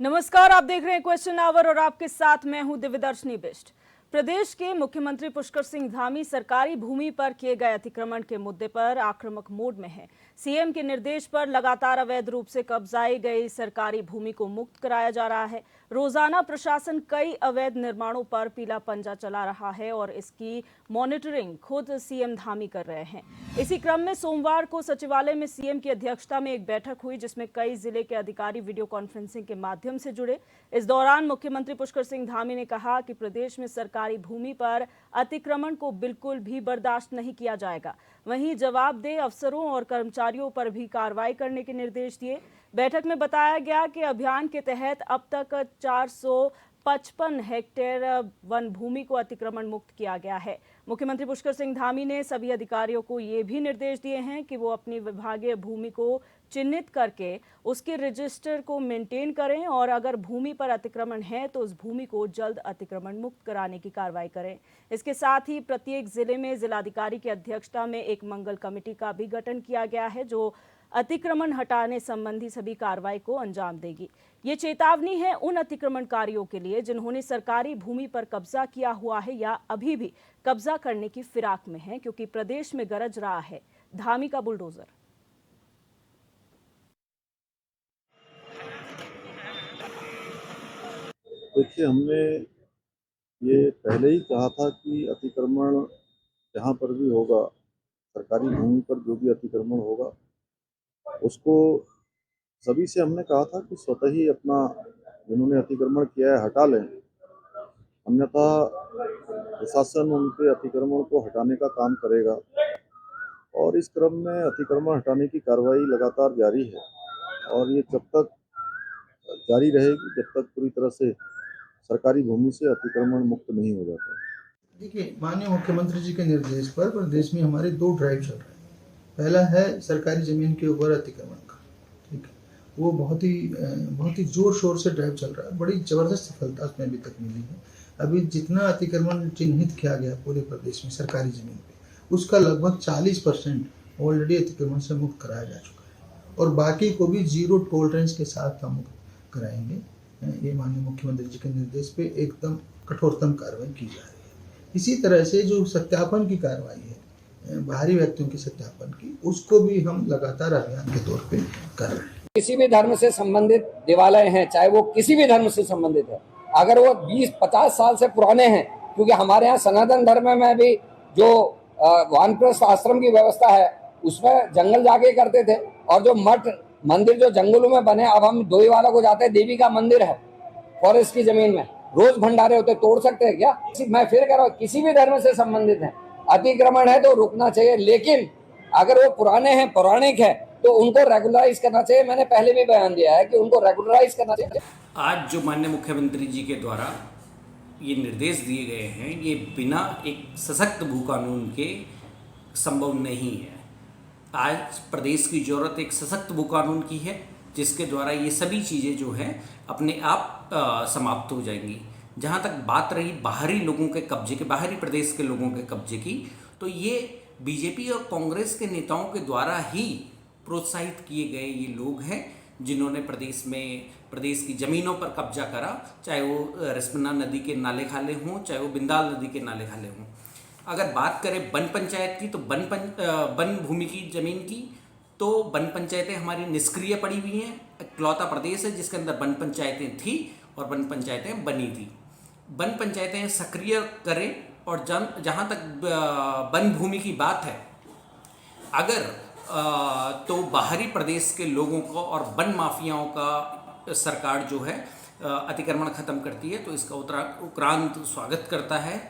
नमस्कार, आप देख रहे हैं क्वेश्चन आवर और आपके साथ मैं हूं दिव्यदर्शनी बिष्ट। प्रदेश के मुख्यमंत्री पुष्कर सिंह धामी सरकारी भूमि पर किए गए अतिक्रमण के मुद्दे पर आक्रामक मोड में हैं। सीएम के निर्देश पर लगातार अवैध रूप से कब्जाई गई सरकारी भूमि को मुक्त कराया जा रहा है। रोजाना प्रशासन कई अवैध निर्माणों पर पीला पंजा चला रहा है और इसकी मॉनिटरिंग खुद सीएम धामी कर रहे हैं। इसी क्रम में सोमवार को सचिवालय में सीएम की अध्यक्षता में एक बैठक हुई, जिसमें कई जिले के अधिकारी वीडियो कॉन्फ्रेंसिंग के माध्यम से जुड़े। इस दौरान मुख्यमंत्री पुष्कर सिंह धामी ने कहा कि प्रदेश में सरकारी भूमि पर अतिक्रमण को बिल्कुल भी बर्दाश्त नहीं किया जाएगा। वहीं जवाबदेह अफसरों और कर्मचारियों पर भी कार्रवाई करने के निर्देश दिए। बैठक में बताया गया कि अभियान के तहत अब तक 455 हेक्टेयर वन भूमि को अतिक्रमण मुक्त किया गया है। मुख्यमंत्री पुष्कर सिंह धामी ने सभी अधिकारियों को ये भी निर्देश दिए हैं कि वो अपनी विभागीय भूमि को चिन्हित करके उसके रजिस्टर को मेंटेन करें और अगर भूमि पर अतिक्रमण है तो उस भूमि को जल्द अतिक्रमण मुक्त कराने की कार्रवाई करें। इसके साथ ही प्रत्येक जिले में जिलाधिकारी की अध्यक्षता में एक मंगल कमेटी का भी गठन किया गया है, जो अतिक्रमण हटाने संबंधी सभी कार्रवाई को अंजाम देगी। ये चेतावनी है उन अतिक्रमणकारियों के लिए जिन्होंने सरकारी भूमि पर कब्जा किया हुआ है या अभी भी कब्जा करने की फिराक में है, क्योंकि प्रदेश में गरज रहा है धामी का बुलडोजर। देखिए, हमने ये पहले ही कहा था कि अतिक्रमण जहाँ पर भी होगा, सरकारी भूमि पर जो भी अतिक्रमण होगा, उसको सभी से हमने कहा था कि स्वतः ही अपना जिन्होंने अतिक्रमण किया है हटा लें, अन्यथा प्रशासन उनके अतिक्रमण को हटाने का काम करेगा। और इस क्रम में अतिक्रमण हटाने की कार्रवाई लगातार जारी है और ये जब तक जारी रहेगी जब तक पूरी तरह से सरकारी भूमि से अतिक्रमण मुक्त नहीं हो जाता। देखिए, माननीय मुख्यमंत्री जी के निर्देश पर प्रदेश में हमारे 2 ड्राइव चल रहे हैं। पहला है सरकारी जमीन के ऊपर अतिक्रमण का, ठीक है, वो बहुत ही जोर शोर से ड्राइव चल रहा है। बड़ी जबरदस्त सफलता उसमें अभी तक मिली है। अभी जितना अतिक्रमण चिन्हित किया गया पूरे प्रदेश में सरकारी जमीन पे, उसका लगभग 40% ऑलरेडी अतिक्रमण से मुक्त कराया जा चुका है और बाकी को भी जीरो टॉलरेंस के साथ हम मुक्त कराएंगे। ये माननीय मुख्यमंत्री जी के निर्देश पे एकदम कठोरतम कार्रवाई की जा रही है। इसी तरह से जो सत्यापन की कार्रवाई है, बाहरी व्यक्तियों के सत्यापन की, उसको भी हम लगातार अभियान के तौर पे कर रहे हैं। किसी भी धर्म से संबंधित देवालय हैं, चाहे वो किसी भी धर्म से संबंधित है, अगर वो 20-50 साल से पुराने हैं, क्योंकि हमारे यहाँ सनातन धर्म में भी जो वानप्रस्थ आश्रम की व्यवस्था है उसमें जंगल जाके करते थे, और जो मठ मंदिर जो जंगलों में बने, अब हम डोईवाला को जाते हैं, देवी का मंदिर है फॉरेस्ट की जमीन में, रोज भंडारे होते, तोड़ सकते हैं क्या? मैं फिर कह रहा हूँ, किसी भी धर्म से संबंधित है, अतिक्रमण है तो रुकना चाहिए, लेकिन अगर वो पुराने हैं, पौराणिक है, तो उनको रेगुलराइज करना चाहिए। मैंने पहले भी बयान दिया है कि उनको रेगुलराइज करना चाहिए। आज जो माननीय मुख्यमंत्री जी के द्वारा ये निर्देश दिए गए हैं, ये बिना एक सशक्त भू कानून के संभव नहीं है। आज प्रदेश की ज़रूरत एक सशक्त भू कानून की है, जिसके द्वारा ये सभी चीज़ें जो हैं अपने आप समाप्त हो जाएंगी। जहाँ तक बात रही बाहरी लोगों के कब्जे के, बाहरी प्रदेश के लोगों के कब्जे की, तो ये बीजेपी और कांग्रेस के नेताओं के द्वारा ही प्रोत्साहित किए गए ये लोग हैं, जिन्होंने प्रदेश की ज़मीनों पर कब्जा करा, चाहे वो रिस्पना नदी के नाले खाले हों, चाहे वो बिंदाल नदी के नाले खाले हों। अगर बात करें वन पंचायत की, तो वन भूमि की ज़मीन की, तो वन पंचायतें हमारी निष्क्रिय पड़ी हुई हैं। इकलौता प्रदेश है जिसके अंदर वन पंचायतें थी और वन पंचायतें बनी थी। वन पंचायतें सक्रिय करें, और जहाँ तक वन भूमि की बात है, अगर तो बाहरी प्रदेश के लोगों को और वन माफियाओं का सरकार जो है अतिक्रमण खत्म करती है, तो इसका उपरांत स्वागत करता है।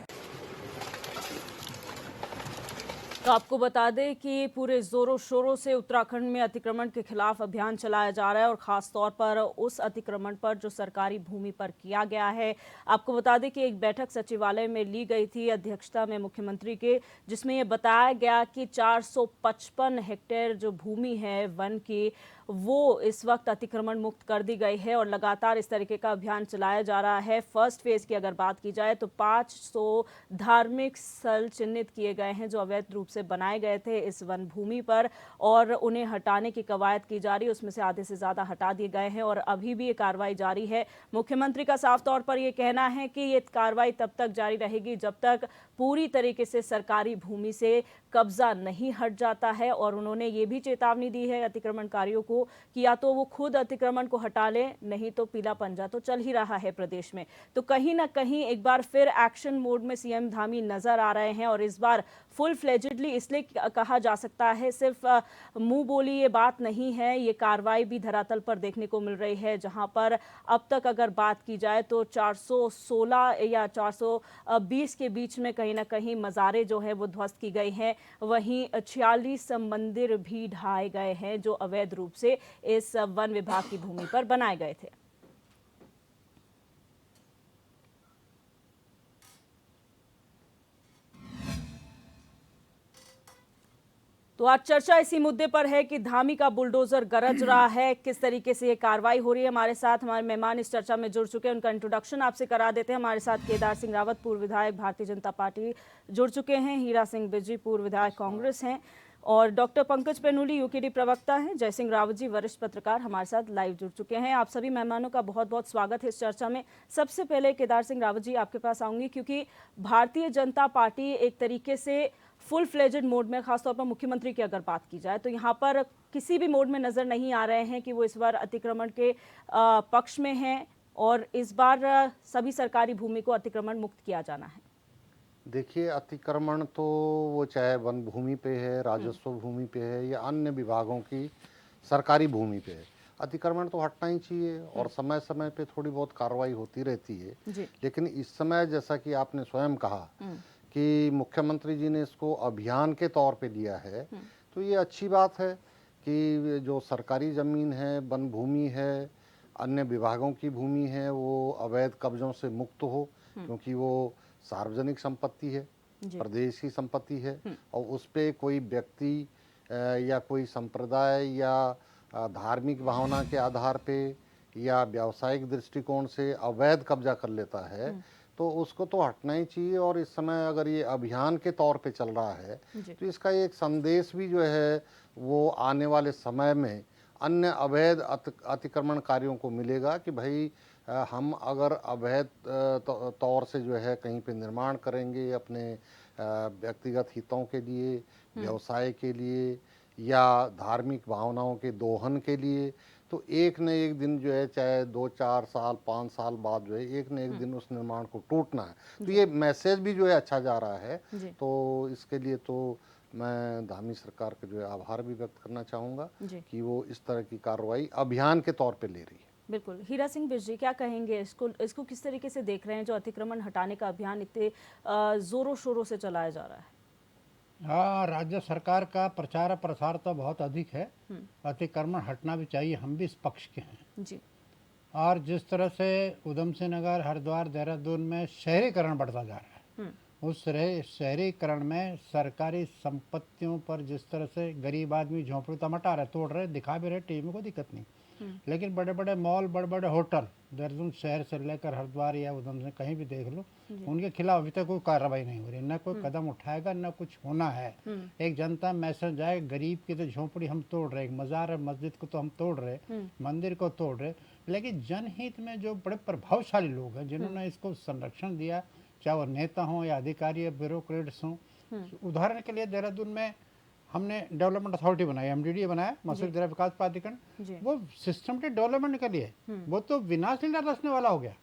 तो आपको बता दें कि पूरे जोरों शोरों से उत्तराखंड में अतिक्रमण के खिलाफ अभियान चलाया जा रहा है और खास तौर पर उस अतिक्रमण पर जो सरकारी भूमि पर किया गया है। आपको बता दें कि एक बैठक सचिवालय में ली गई थी अध्यक्षता में मुख्यमंत्री के, जिसमें यह बताया गया कि 455 हेक्टेयर जो भूमि है वन की, वो इस वक्त अतिक्रमण मुक्त कर दी गई है और लगातार इस तरीके का अभियान चलाया जा रहा है। फर्स्ट फेज की अगर बात की जाए तो 500 धार्मिक स्थल चिन्हित किए गए हैं जो अवैध रूप से से बनाए गए थे इस वन भूमि पर और उन्हें हटाने की कवायद की जा रही है। उसमें से आधे से ज़्यादा हटा दिए गए हैं और अभी भी ये कार्रवाई जारी है। मुख्यमंत्री का साफ तौर पर ये कहना है कि ये कार्रवाई तब तक जारी रहेगी जब तक पूरी तरीके से सरकारी भूमि से कब्जा नहीं हट जाता है और उन्होंने ये भी चेतावनी दी है अतिक्रमणकारियों को कि या तो वो खुद अतिक्रमण को हटा लें, नहीं तो पीला पंजा तो चल ही रहा है प्रदेश में। तो कहीं ना कहीं एक बार फिर एक्शन मोड में सीएम धामी नजर आ रहे हैं और इस बार फुल फ्लेजेडली इसलिए कहा जा सकता है, सिर्फ मुंह बोली ये बात नहीं है, ये कार्रवाई भी धरातल पर देखने को मिल रही है। जहां पर अब तक अगर बात की जाए तो 416 या 420 के बीच में कहीं ना कहीं मज़ारें जो है वो ध्वस्त की गई हैं। वहीं 46 मंदिर भी ढाए गए हैं जो अवैध रूप से इस वन विभाग की भूमि पर बनाए गए थे। तो आज चर्चा इसी मुद्दे पर है कि धामी का बुलडोजर गरज रहा है, किस तरीके से ये कार्रवाई हो रही है। हमारे साथ हमारे मेहमान इस चर्चा में जुड़ चुके हैं, उनका इंट्रोडक्शन आपसे करा देते हैं। हमारे साथ केदार सिंह रावत, पूर्व विधायक भारतीय जनता पार्टी, जुड़ चुके हैं। हीरा सिंह बिजी, पूर्व विधायक कांग्रेस हैं, और डॉक्टर पंकज पेनुली यूकेडी प्रवक्ता हैं। जय सिंह रावत जी, वरिष्ठ पत्रकार, हमारे साथ लाइव जुड़ चुके हैं। आप सभी मेहमानों का बहुत बहुत स्वागत है इस चर्चा में। सबसे पहले केदार सिंह रावत जी आपके पास आऊंगी, क्योंकि भारतीय जनता पार्टी एक तरीके से फुल फ्लेजेड मोड में, खासतौर पर मुख्यमंत्री की अगर बात की जाए तो यहाँ पर किसी भी मोड में नजर नहीं आ रहे हैं कि वो इस बार अतिक्रमण के पक्ष में हैं और इस बार सभी सरकारी भूमि को अतिक्रमण मुक्त किया जाना है। देखिए, अतिक्रमण तो वो चाहे वन भूमि पे है, राजस्व भूमि पे है या अन्य विभागों की सरकारी भूमि पे है, अतिक्रमण तो हटना ही चाहिए और समय समय पे थोड़ी बहुत कार्रवाई होती रहती है। लेकिन इस समय जैसा कि आपने स्वयं कहा कि मुख्यमंत्री जी ने इसको अभियान के तौर पे लिया है, तो ये अच्छी बात है कि जो सरकारी ज़मीन है, वन भूमि है, अन्य विभागों की भूमि है, वो अवैध कब्जों से मुक्त हो, क्योंकि वो सार्वजनिक संपत्ति है, प्रदेश की संपत्ति है और उस पे कोई व्यक्ति या कोई संप्रदाय या धार्मिक भावना के आधार पे या व्यावसायिक दृष्टिकोण से अवैध कब्जा कर लेता है तो उसको तो हटना ही चाहिए। और इस समय अगर ये अभियान के तौर पे चल रहा है तो इसका एक संदेश भी जो है वो आने वाले समय में अन्य अवैध अतिक्रमणकारियों को मिलेगा कि भाई हम अगर अवैध तौर से जो है कहीं पे निर्माण करेंगे अपने व्यक्तिगत हितों के लिए, व्यवसाय के लिए या धार्मिक भावनाओं के दोहन के लिए, तो एक न एक दिन जो है चाहे 2, 4 साल 5 साल बाद जो है एक न एक दिन उस निर्माण को टूटना है। तो ये मैसेज भी जो है अच्छा जा रहा है। तो इसके लिए तो मैं धामी सरकार का जो है आभार भी व्यक्त करना चाहूँगा कि वो इस तरह की कार्रवाई अभियान के तौर पे ले रही है। बिल्कुल। हीरा सिंह बिज जी, क्या कहेंगे, इसको किस तरीके से देख रहे हैं जो अतिक्रमण हटाने का अभियान इतने जोरों शोरों से चलाया जा रहा है? हाँ, राज्य सरकार का प्रचार प्रसार तो बहुत अधिक है। अतिक्रमण हटना भी चाहिए, हम भी इस पक्ष के हैं जी। और जिस तरह से उधम सिंह नगर, हरिद्वार, देहरादून में शहरीकरण बढ़ता जा रहा है, उस शहरीकरण में सरकारी संपत्तियों पर जिस तरह से गरीब आदमी झोंपड़ी तो हटा रहे, तोड़ रहे, दिखा भी रहे, टीवी में कोई दिक्कत नहीं, लेकिन बड़े बड़े मॉल, बड़े बड़े होटल देहरादून शहर से लेकर हरिद्वार या उधम से कहीं भी देख लो, उनके खिलाफ अभी तक कोई कार्रवाई नहीं हो रही, न कोई कदम उठाएगा, न कुछ होना है। एक जनता मैसेज जाए, गरीब की तो झोंपड़ी हम तोड़ रहे, मजार मस्जिद को तो हम तोड़ रहे, मंदिर को तोड़ रहे, लेकिन जनहित में जो बड़े प्रभावशाली लोग हैं जिन्होंने इसको संरक्षण दिया, चाहे वो नेता हों या अधिकारी या ब्यूरोक्रेट्स हों। उदाहरण के लिए देहरादून में हमने डेवलपमेंट अथॉरिटी बनाई, एमडीडी बनाया, मसूरी जिला विकास प्राधिकरण, वो सिस्टमेटिक डेवलपमेंट के लिए, वो तो विनाश लीला रचने वाला हो गया,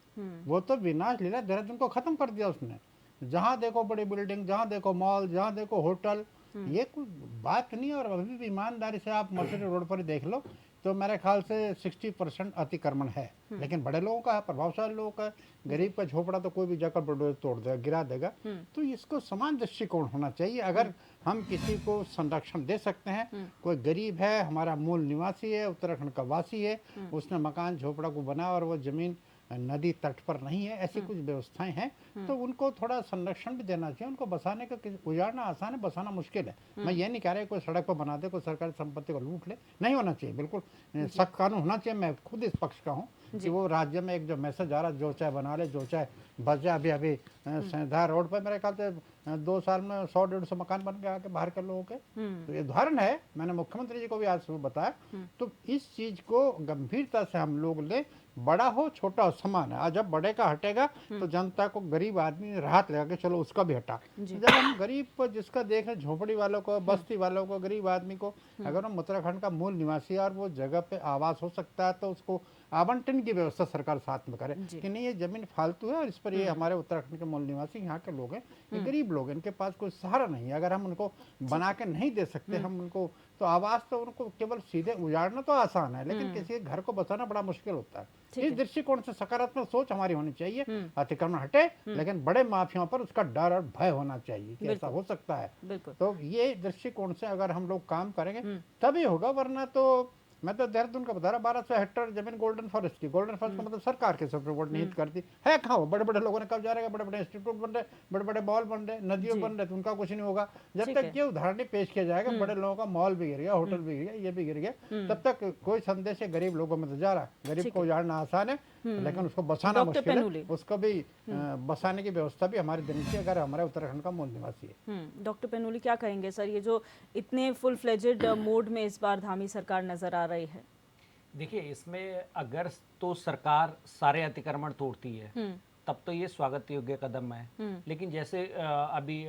वो तो विनाश लीला देहरादून को खत्म कर दिया उसने। जहाँ देखो बड़ी बिल्डिंग, जहाँ देखो मॉल, जहाँ देखो होटल, ये कोई बात नहीं। और अभी भी ईमानदारी से आप मसूरी रोड पर ही देख लो तो मेरे ख्याल से 60% अतिक्रमण है, लेकिन बड़े लोगों का है, प्रभावशाली लोगों का। गरीब का झोपड़ा तो कोई भी जाकर बुलडोजर तोड़ देगा, गिरा देगा। तो इसको समान दृष्टिकोण होना चाहिए। अगर हम किसी को संरक्षण दे सकते हैं, कोई गरीब है, हमारा मूल निवासी है, उत्तराखंड का वासी है, उसने मकान झोपड़ा को बनाया और वो जमीन नदी तट पर नहीं है, ऐसी कुछ व्यवस्थाएं हैं, तो उनको थोड़ा संरक्षण भी देना चाहिए। उनको बसाने का, उजाड़ना आसान है, बसाना मुश्किल है। मैं ये नहीं कह रहा कोई सड़क पर बना दे, कोई सरकारी संपत्ति को लूट ले, नहीं होना चाहिए, बिल्कुल सख्त कानून होना चाहिए। मैं खुद इस पक्ष का हूँ कि वो राज्य में एक जो मैसेज आ रहा है, जो चाहे बना ले, जो चाहे बस जाए। अभी अभी संविधान रोड पर मेरे ख्याल से 2 साल में 100-150 मकान बन गया के बाहर के लोगों के। तो ये उदाहरण है, मैंने मुख्यमंत्री जी को भी आज सुबह बताया। तो इस चीज को गंभीरता से हम लोग ले, बड़ा हो छोटा हो समान है। आज जब बड़े का हटेगा तो जनता को, गरीब आदमी राहत लगा कि चलो उसका भी हटा। जब हम गरीब को जिसका देखें, झोपड़ी वालों को, बस्ती वालों को, गरीब आदमी को, अगर हम उत्तराखंड का मूल निवासी और वो जगह पे आवास हो सकता है तो उसको आवंटन की व्यवस्था सरकार साथ में करे कि नहीं ये जमीन फालतू है और इस पर ये हमारे उत्तराखंड के मूल निवासी यहाँ के लोग हैं, ये गरीब लोग हैं, इनके पास कोई सहारा नहीं है। अगर हम उनको बना के नहीं दे सकते, हम उनको तो आवास, तो उनको केवल सीधे उजाड़ना तो आसान है, लेकिन किसी घर को बसाना बड़ा मुश्किल होता है। इस दृष्टिकोण से सकारात्मक सोच हमारी होनी चाहिए। अतिक्रमण हटे, लेकिन बड़े माफियाओं पर उसका डर और भय होना चाहिए कि ऐसा हो सकता है। तो ये दृष्टिकोण से अगर हम लोग काम करेंगे तभी होगा, वरना तो मैं तो देहरादून का बता रहा, 1200 हेक्टेयर जमीन गोल्डन फॉरेस्ट की। गोल्डन फॉरेस्ट का मतलब सरकार के सुप्रीम कोर्ट निहित करती है। कहाँ हो, बड़े बड़े लोगों ने कब्जा रहेगा, बड़े बड़े इंस्टीट्यूट बन रहे, बड़े बड़े मॉल बन रहे, नदियों बन रहे, तो उनका कुछ नहीं होगा। जब तक ये उदाहरण नहीं पेश किया जाएगा, बड़े लोगों का मॉल भी गिर गया, होटल भी गिर गया, ये भी गिर गया, तब तक कोई संदेश है गरीब लोगों में तो जा रहा। गरीब को उजाड़ना आसान है, लेकिन उसको बसाना मुश्किल है। उसको भी बसाने की व्यवस्था भी हमारे देनी चाहिए अगर हमारे उत्तराखंड का मूल निवासी है। डॉक्टर पेनुली क्या कहेंगे सर, ये जो इतने फुल फ्लेजेड मोड में इस बार धामी सरकार नजर आ रही है? देखिए, इसमें अगर तो सरकार सारे अतिक्रमण तोड़ती है तब तो ये स्वागत योग्य कदम है। लेकिन जैसे अभी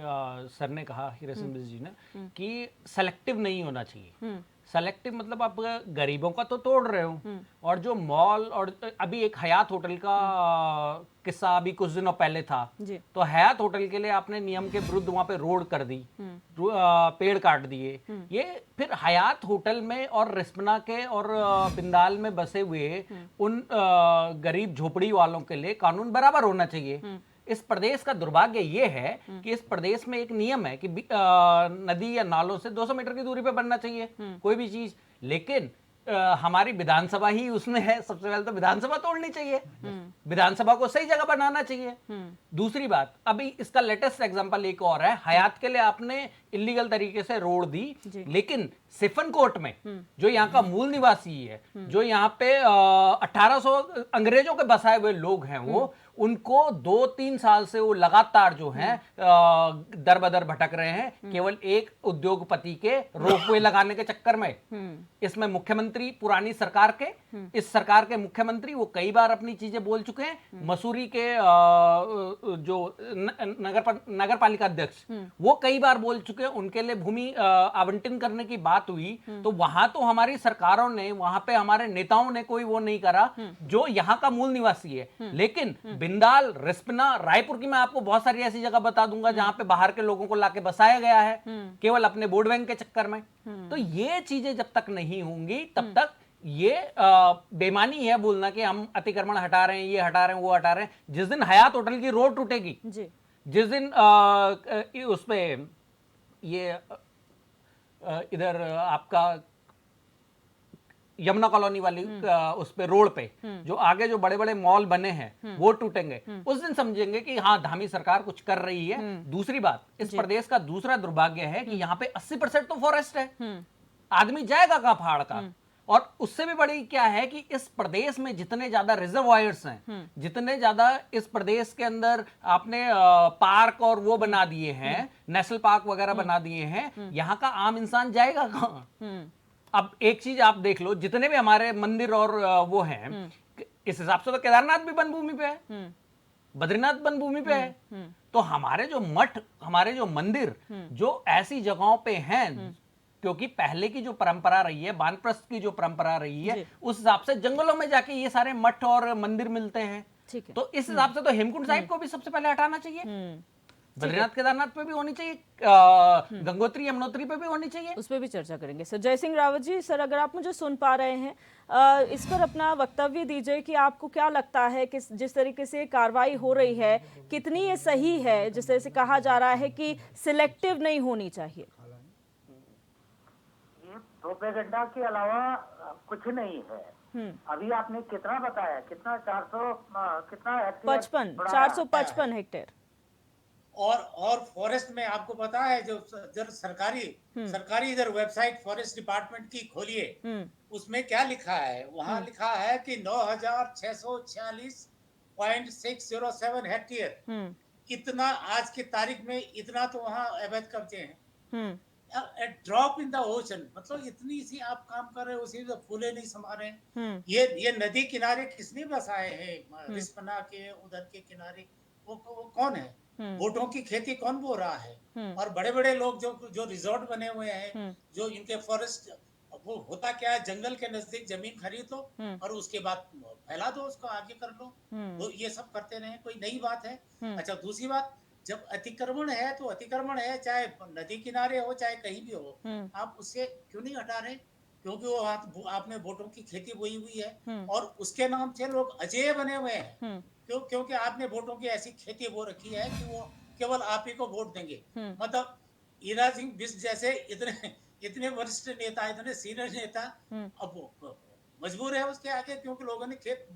सर ने कहा, हीरा सिंह जी ने, कि सेलेक्टिव नहीं होना चाहिए। सेलेक्टिव मतलब आप गरीबों का तो तोड़ रहे हो, और जो मॉल, और अभी एक हयात होटल का किस्सा अभी कुछ दिनों पहले था, तो हयात होटल के लिए आपने नियम के विरुद्ध वहां पे रोड कर दी, पेड़ काट दिए। ये फिर हयात होटल में और रिस्पना के और बिंदाल में बसे हुए उन गरीब झोपड़ी वालों के लिए कानून बराबर होना चाहिए। इस प्रदेश का दुर्भाग्य ये है कि इस प्रदेश में एक नियम है कि नदी या नालों से 200 मीटर की दूरी पे बनना चाहिए कोई भी चीज, लेकिन हमारी विधानसभा ही उसमें है। सबसे पहले तो विधानसभा तोड़नी चाहिए, विधानसभा को सही जगह बनाना चाहिए। दूसरी बात, अभी इसका लेटेस्ट एग्जांपल एक और है, हयात के लिए आपने इलीगल तरीके से रोड दी, लेकिन सिफन कोर्ट में जो यहाँ का मूल निवासी है, जो यहाँ पे 1800 अंग्रेजों के बसाए हुए लोग हैं, वो उनको 2-3 साल से वो लगातार जो हैं दर बदर भटक रहे हैं, केवल एक उद्योगपति के रोपवे लगाने के चक्कर में। इसमें मुख्यमंत्री पुरानी सरकार के, इस सरकार के मुख्यमंत्री वो कई बार अपनी चीजें बोल चुके हैं। मसूरी के जो नगर पालिका अध्यक्ष वो कई बार बोल चुके हैं, उनके लिए भूमि आवंटन करने की बात हुई तो वहां तो हमारी सरकारों ने, वहां पे हमारे नेताओं ने कोई वो नहीं करा जो यहाँ का मूल निवासी है। लेकिन बिंदाल, रिस्पना, रायपुर की मैं आपको बहुत सारी ऐसी जगह बता दूंगा जहां पे बाहर के लोगों को लाके बसाया गया है केवल अपने वोट बैंक के चक्कर में। तो ये चीजें जब तक नहीं होंगी तब तक ये बेमानी है बोलना कि हम अतिक्रमण हटा रहे हैं, ये हटा रहे हैं, वो हटा रहे हैं। जिस दिन हयात होटल की रोड टूटेगी, जिस दिन उसपे ये इधर आपका यमुना कॉलोनी वाली उस पे रोड पे जो आगे जो बड़े बड़े मॉल बने हैं वो टूटेंगे, उस दिन समझेंगे कि हाँ धामी सरकार कुछ कर रही है। दूसरी बात, इस प्रदेश का दूसरा दुर्भाग्य है कि यहाँ पे 80% तो फॉरेस्ट है, आदमी जाएगा कहाँ पहाड़ का। और उससे भी बड़ी क्या है कि इस प्रदेश में जितने ज्यादा रिजर्वायर्स हैं, जितने ज्यादा इस प्रदेश के अंदर आपने पार्क और वो बना दिए हैं, नेशनल पार्क वगैरह बना दिए हैं, यहाँ का आम इंसान जाएगा कहाँ। अब एक चीज आप देख लो, जितने भी हमारे मंदिर और वो हैं, इस हिसाब से तो केदारनाथ भी वन भूमि पे है, बद्रीनाथ वन भूमि पे है। तो हमारे जो मठ, हमारे जो मंदिर जो ऐसी जगहों पे हैं, क्योंकि पहले की जो परंपरा रही है, वानप्रस्थ की जो परंपरा रही है, उस हिसाब से जंगलों में जाके ये सारे मठ और मंदिर मिलते हैं। तो इस हिसाब से तो हेमकुंड साहिब को भी सबसे पहले हटाना चाहिए, बद्रीनाथ केदारनाथ पे भी होनी चाहिए, गंगोत्री यमुनोत्री पे भी होनी चाहिए। उस पर भी चर्चा करेंगे। सर जय सिंह रावत जी, सर अगर आप मुझे सुन पा रहे हैं, इस पर अपना वक्तव्य दीजिए कि आपको क्या लगता है कि जिस तरीके से कार्रवाई हो रही है कितनी ये सही है, जिस तरह से कहा जा रहा है कि सिलेक्टिव नहीं होनी चाहिए। ये प्रोपेगेंडा के अलावा कुछ नहीं है। अभी आपने कितना बताया, कितना 400 कितना 455 हेक्टेयर और फॉरेस्ट में आपको पता है जो सरकारी इधर वेबसाइट फॉरेस्ट डिपार्टमेंट की खोलिए, उसमें क्या लिखा है? वहां लिखा है कि 9,646.607 हेक्टेयर, इतना आज की तारीख में इतना तो वहां अवैध कब्जे हैं। ड्रॉप इन द ओशन, मतलब इतनी सी आप काम कर रहे हो, उसी में फूले नहीं समा रहे हैं। ये नदी किनारे किसने बसाए हैं? रिस्पना के उधर के किनारे वो कौन है? वोटों की खेती कौन बो रहा है? और बड़े बड़े लोग जो रिजॉर्ट बने हुए हैं, जो इनके फॉरेस्ट, वो होता क्या है, जंगल के नजदीक जमीन खरीद लो और उसके बाद फैला दो, उसको आगे कर लो। वो ये सब करते रहे, कोई नई बात है? अच्छा, दूसरी बात, जब अतिक्रमण है तो अतिक्रमण है, चाहे नदी किनारे हो चाहे कहीं भी हो, आप उससे क्यों नहीं हटा रहे? क्योंकि वो आपने वोटों की खेती बोई हुई है और उसके नाम से लोग अजय बने हुए हैं। क्योंकि आपने वोटों की ऐसी खेती बो रखी है कि वो केवल आप ही को वोट देंगे। मतलब ईरा सिंह बिष्ट जैसे इतने इतने वरिष्ठ नेता, इतने सीनियर नेता, अब वो मजबूर है उसके आगे, क्योंकि लोगों ने खेत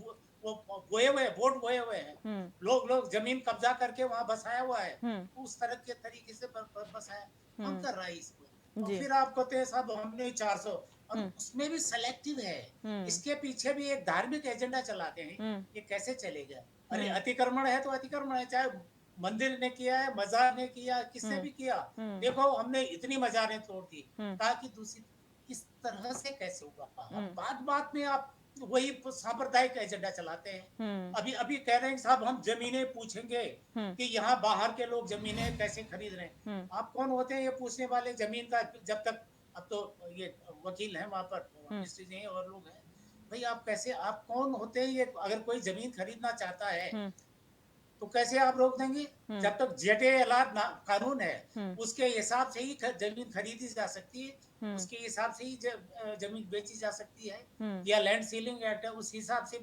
वो बोए हुए हैं, वोट बोए हुए हैं। लोग जमीन कब्जा करके वहां बसाया हुआ है, उस तरह के तरीके से बसाया, कौन कर रहा है इसको? और फिर आप कहते हैं साहब हमने 400, और उसमें भी सेलेक्टिव है। इसके पीछे भी एक धार्मिक एजेंडा चलाते हैं। ये कैसे चलेगा? अरे अतिक्रमण है तो अतिक्रमण है, चाहे मंदिर ने किया है, मजार ने किया, किसने भी किया। देखो हमने इतनी मजारें तोड़ दी ताकि दूसरी, इस तरह से कैसे होगा? बात बात में आप वही सांप्रदायिक एजेंडा चलाते हैं। अभी अभी कह रहे हैं साहब हम जमीनें पूछेंगे कि यहाँ बाहर के लोग जमीनें कैसे खरीद रहे हैं। आप कौन होते हैं ये पूछने वाले जमीन का? जब तक, अब तो ये वकील हैं वहां पर, मिनिस्ट्री जी हैं और लोग हैं, भाई आप कैसे, आप कौन होते हैं ये? अगर कोई जमीन खरीदना चाहता है तो कैसे आप रोक देंगे? जब तक जेटेएलआर कानून है, उसके हिसाब से ही जमीन खरीदी जा सकती है, उसके हिसाब से ही जमीन बेची जा सकती है, या लैंड सीलिंग एक्ट है, उस हिसाब से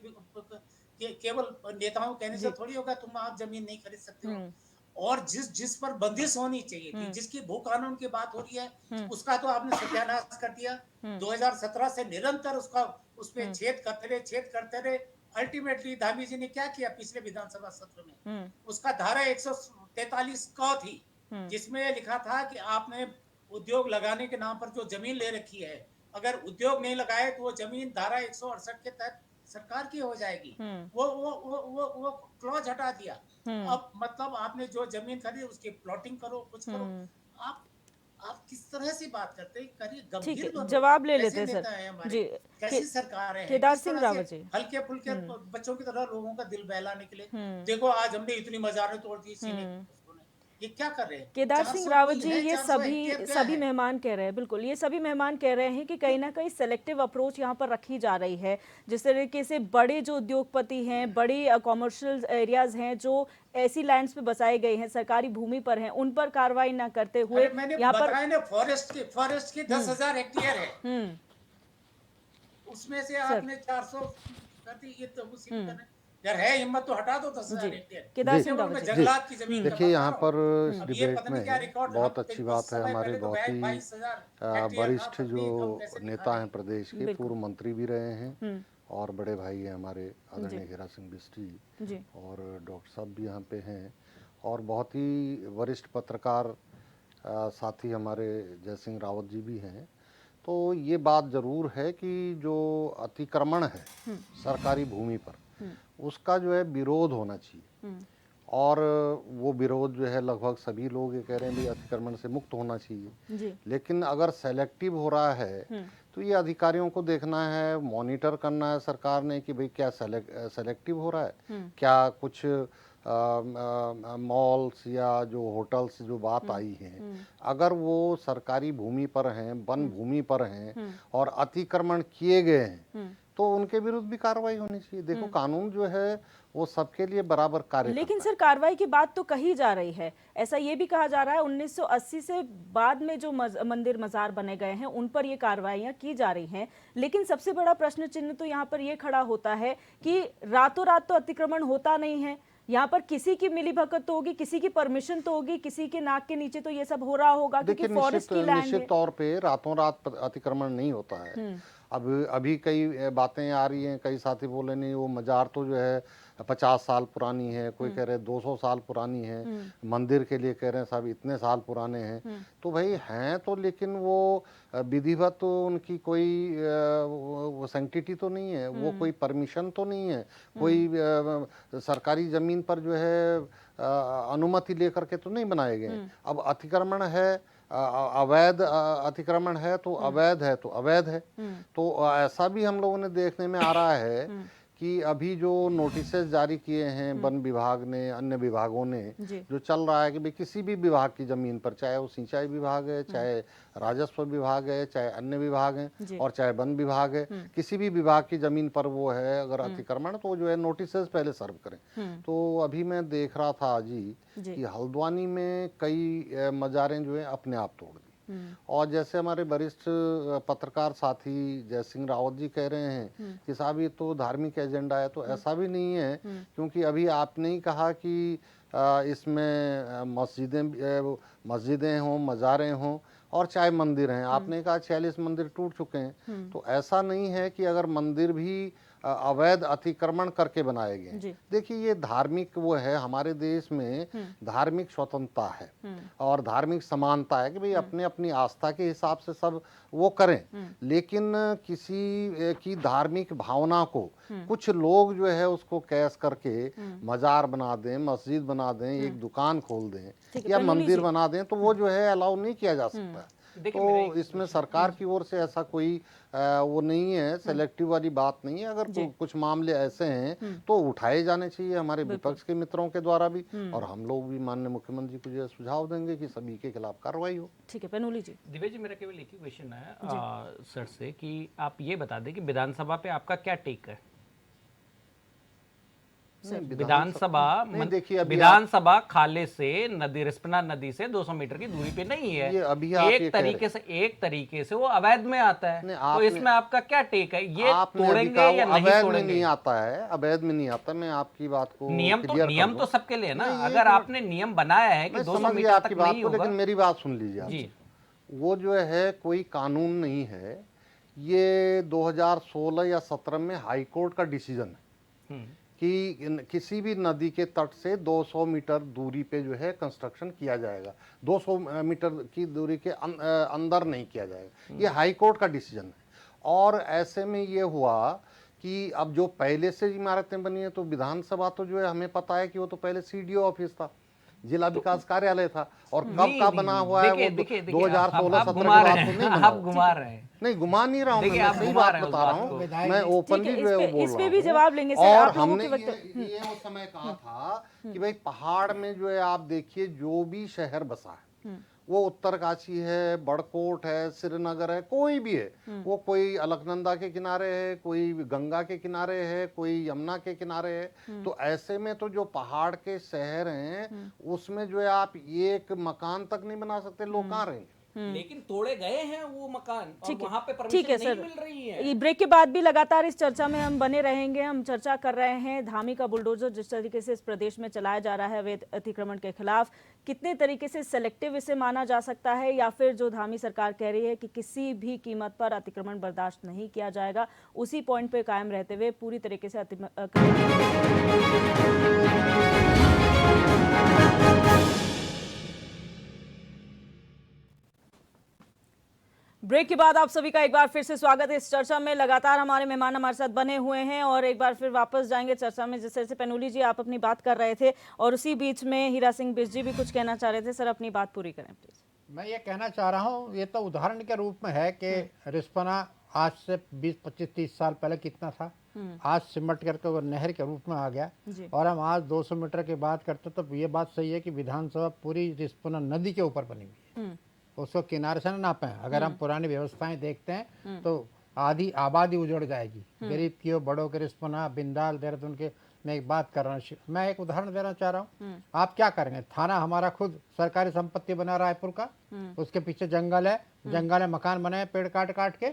केवल नेताओं कहने से थोड़ी होगा तुम आप जमीन नहीं खरीद सकते हो। और जिस पर बंदिश होनी चाहिए थी, जिसकी भू कानून की बात हो रही है, उसका तो आपने सत्यानाश कर दिया। 2017 से निरंतर उसका उस पे छेद करते रहे। अल्टीमेटली धामी जी ने क्या किया पिछले विधानसभा सत्र में? उसका धारा 143 क थी, जिसमें लिखा था कि आपने उद्योग लगाने के नाम पर जो जमीन ले रखी है, अगर उद्योग नहीं लगाए तो वो जमीन धारा 168 के तहत सरकार की हो जाएगी। वो क्लॉज हटा दिया। अब मतलब आपने जो जमीन खरीदी उसकी प्लॉटिंग करो, कुछ करो। आप किस तरह से बात करते हैं? करिए, ठीक गंभीर है, बनो। जवाब ले कैसे लेते हैं नेता है सर हमारे? जी। कैसी सरकार है? केदार किस सिंह तरह रावत से जी। हल्के फुल्के बच्चों की तरह लोगों का दिल बहलाने के लिए, देखो आज हमने इतनी मजारें तोड़ दी सीने उसको ने। ये क्या कर रहे हैं? केदार सिंह 400 रावत मील जी, है, ये 400 हेक्टेयर क्या सभी है? मेहमान कह रहे हैं, बिल्कुल ये सभी मेहमान कह रहे हैं कि कहीं ना कहीं सेलेक्टिव अप्रोच यहाँ पर रखी जा रही है। जिस तरीके से बड़े जो उद्योगपति हैं, बड़ी कॉमर्शियल एरियाज हैं जो ऐसी लैंड्स पे बसाए गए हैं, सरकारी भूमि पर हैं, उन पर कार्रवाई ना करते हुए अरे मैंने यहाँ पर बताया ना, फॉरेस्ट की 10,000 हेक्टेयर है, उसमें से सर आपने 400 कर दी। ये तो उसी में करना है। यार है हिम्मत तो हटा दो 10,000 जी। हेक्टेयर। केदार जी सिंह केवल रावत मैं जी। जी जंगलात की जमीन का देखिए, बता यहाँ रहा पर हूँ। इस अब ये डिबेट पता में नहीं क्या रिकॉर्ड, हम बहुत अच्छी कुछ बात है, समय हमारे पहले तो बहुत ही 22,000 हेक्टेयर था, वरिष्ठ तब जो भी हम कैसे दिखा नेता रहे हैं हैं? प्रदेश के, बिल्कुल। पूर्व मंत्री भी रहे हैं और बड़े भाई हैं हमारे आदरणीय हीरा सिंह बिष्ट जी, जी। और डॉक्टर साहब भी यहाँ पे हैं, और बहुत ही वरिष्ठ पत्रकार साथी हमारे जय सिंह रावत जी भी हैं। तो ये बात ज़रूर है कि जो अतिक्रमण है सरकारी भूमि पर, उसका जो है विरोध होना चाहिए, और वो विरोध जो है लगभग सभी लोग ये कह रहे हैं भाई अतिक्रमण से मुक्त होना चाहिए। जी। लेकिन अगर सेलेक्टिव हो रहा है तो ये अधिकारियों को देखना है, मॉनिटर करना है सरकार ने कि भाई क्या सेलेक्टिव हो रहा है, क्या कुछ मॉल्स या जो होटल्स जो बात आई हैं, अगर वो सरकारी भूमि पर हैं, वन भूमि पर हैं और अतिक्रमण किए गए हैं, तो उनके विरुद्ध भी कार्रवाई होनी चाहिए। देखो कानून जो है वो सबके लिए बराबर कार्य करता लेकिन है। सर कार्रवाई की बात तो कही जा रही है, ऐसा ये भी कहा जा रहा है 1980 से बाद में जो मंदिर मजार बने गए हैं उन पर ये कार्रवाइयां की जा रही हैं। लेकिन सबसे बड़ा प्रश्न चिन्ह तो यहाँ पर ये खड़ा होता है कि रातों रात तो अतिक्रमण होता नहीं है, यहाँ पर किसी की मिलीभगत तो होगी, किसी की परमिशन तो होगी, किसी के नाक के नीचे तो ये सब हो रहा होगा, क्योंकि फॉरेस्ट की लैंड है। निश्चित तौर पे रातों रात अतिक्रमण नहीं होता है। अब अभी कई बातें आ रही हैं, कई साथी बोले नहीं वो मजार तो जो है 50 साल पुरानी है, कोई कह रहे 200 साल पुरानी है, मंदिर के लिए कह रहे हैं साहब इतने साल पुराने हैं। तो भाई हैं तो, लेकिन वो विधिवत तो उनकी कोई वो सैंक्टिटी तो नहीं है, वो कोई परमिशन तो नहीं है, कोई सरकारी जमीन पर जो है अनुमति लेकर के तो नहीं बनाए गए। अब अतिक्रमण है, अवैध अतिक्रमण है तो अवैध है तो अवैध है। तो ऐसा भी हम लोगों ने देखने में आ रहा है कि अभी जो नोटिसेस जारी किए हैं वन विभाग ने, अन्य विभागों ने, जो चल रहा है कि भाई किसी भी विभाग की जमीन पर, चाहे वो सिंचाई विभाग है, चाहे राजस्व विभाग है, चाहे अन्य विभाग हैं और चाहे वन विभाग है, किसी भी विभाग की जमीन पर वो है अगर अतिक्रमण, तो जो है नोटिसेस पहले सर्व करें। तो अभी मैं देख रहा था जी कि हल्द्वानी में कई मजारें जो है अपने आप तोड़ दी। और जैसे हमारे वरिष्ठ पत्रकार साथी जय सिंह रावत जी कह रहे हैं कि साहब ये तो धार्मिक एजेंडा है, तो ऐसा भी नहीं है, क्योंकि अभी आपने ही कहा कि इसमें मस्जिदें हों, मज़ारें हों और चाहे मंदिर हैं, आपने कहा 46 मंदिर टूट चुके हैं। तो ऐसा नहीं है कि अगर मंदिर भी अवैध अतिक्रमण करके बनाए गए। देखिए ये धार्मिक वो है, हमारे देश में धार्मिक स्वतंत्रता है और धार्मिक समानता है कि भाई अपने अपनी आस्था के हिसाब से सब वो करें, लेकिन किसी की धार्मिक भावना को कुछ लोग जो है उसको कैश करके मजार बना दें, मस्जिद बना दें, एक दुकान खोल दें या मंदिर बना दें, तो वो जो है अलाउ नहीं किया जा सकता। तो इसमें सरकार की ओर से ऐसा कोई वो नहीं है, सेलेक्टिव वाली बात नहीं है। अगर कुछ मामले ऐसे हैं तो उठाए जाने चाहिए हमारे विपक्ष के मित्रों के द्वारा भी, और हम लोग भी माननीय मुख्यमंत्री को जो सुझाव देंगे कि सभी के खिलाफ कार्रवाई हो। ठीक है पेनुली जी। दिव्या जी, मेरा केवल एक ही क्वेश्चन है सर से कि आप ये बता दें कि विधानसभा पे आपका क्या टेक है? विधानसभा खाले से नदी, रिस्पना नदी से 200 मीटर की दूरी पे नहीं है। ये अभी एक तरीके से वो अवैध में आता है। तो इसमें आपका क्या टेक है? ये तोड़ेंगे या नहीं तोड़ेंगे? नहीं आता है, अवैध में नहीं आता। मैं आपकी बात को नियम तो सबके लिए ना, अगर आपने नियम बनाया है कि 200 मीटर तक नहीं होगा। लेकिन मेरी बात सुन लीजिए आप, वो जो है कोई कानून नहीं है, ये 2016 या 17 में हाई कोर्ट का डिसीजन है कि किसी भी नदी के तट से 200 मीटर दूरी पे जो है कंस्ट्रक्शन किया जाएगा, 200 मीटर की दूरी के अंदर नहीं किया जाएगा। ये हाई कोर्ट का डिसीजन है। और ऐसे में ये हुआ कि अब जो पहले से इमारतें बनी है, तो विधानसभा तो जो है हमें पता है कि वो तो पहले सीडीओ ऑफिस था, जिला विकास कार्यालय था, और कब का बना हुआ है वो 2016-17 की बात तो नहीं बना। आप घुमा रहे हैं। नहीं घुमा नहीं रहा हूँ, मैं सही बात बता रहा हूँ, मैं ओपनली जो है वो बोल रहा हूँ। इस पे भी जवाब लेंगे सर। और हमने ये उस समय कहा था कि भाई पहाड़ में जो है आप देखिए जो भी शहर बसा है, वो उत्तरकाशी है, बड़कोट है, श्रीनगर है, कोई भी है, वो कोई अलकनंदा के किनारे है, कोई गंगा के किनारे है, कोई यमुना के किनारे है। तो ऐसे में तो जो पहाड़ के शहर हैं उसमें जो है आप एक मकान तक नहीं बना सकते, लोग कहाँ रहेंगे? लेकिन तोड़े गए हैं वो मकान और वहां पे परमिशन नहीं मिल रही है। ब्रेक के बाद भी लगातार इस चर्चा में हम बने रहेंगे। हम चर्चा कर रहे हैं धामी का बुलडोजर जिस तरीके से इस प्रदेश में चलाया जा रहा है अवैध अतिक्रमण के खिलाफ, कितने तरीके से सेलेक्टिव इसे माना जा सकता है, या फिर जो धामी सरकार कह रही है कि किसी भी कीमत पर अतिक्रमण बर्दाश्त नहीं किया जाएगा, उसी पॉइंट पे कायम रहते हुए पूरी तरीके से ब्रेक के बाद आप सभी का एक बार फिर से स्वागत है इस चर्चा में। लगातार हमारे मेहमान हमारे साथ बने हुए हैं और एक बार फिर वापस जाएंगे चर्चा में। जिस तरह से पेनुली जी आप अपनी बात कर रहे थे और उसी बीच में हीरा सिंह बिष्ट जी भी कुछ कहना चाह रहे थे। सर अपनी बात पूरी करें प्लीज। मैं ये कहना चाह रहा हूँ, ये तो उदाहरण के रूप में है कि रिस्पना आज से 20-25-30 साल पहले कितना था, आज सिमट करके वो नहर के रूप में आ गया। और हम आज 200 मीटर की बात करते तो ये बात सही है कि विधानसभा पूरी रिस्पना नदी के ऊपर बनी हुई है, उसको किनारे से ना नापे। अगर हम पुरानी व्यवस्थाएं देखते हैं तो आधी आबादी उजड़ जाएगी, गरीब की हो, बड़ों के, रिस्पना, बिंदाल, देहरादून के। मैं एक बात कर रहा हूँ, मैं एक उदाहरण देना चाह रहा हूँ। आप क्या करेंगे, थाना हमारा खुद सरकारी संपत्ति बना रायपुर का, उसके पीछे जंगल है, जंगल में मकान बनाए पेड़ काट काट के।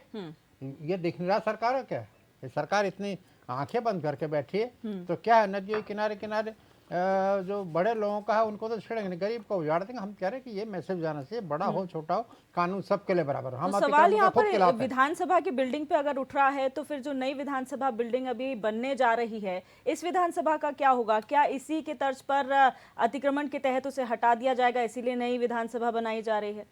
ये दिख नहीं रहा सरकार है क्या? ये सरकार इतनी आंखें बंद करके बैठी है। तो क्या है, नदियों किनारे किनारे जो बड़े लोगों का है उनको तो छेड़ेंगे नहीं, गरीब को उजाड़ देंगे। हम कह रहे हैं कि ये मैसेज जाना चाहिए, बड़ा हो छोटा हो, कानून सबके लिए बराबर। हम तो सवाल अतिक्रमण यहाँ का खुद पर खिलाफ है। विधानसभा की बिल्डिंग पे अगर उठ रहा है तो फिर जो नई विधानसभा बिल्डिंग अभी बनने जा रही है, इस विधानसभा का क्या होगा? क्या इसी के तर्ज पर अतिक्रमण के तहत उसे हटा दिया जाएगा, इसीलिए नई विधानसभा बनाई जा रही है?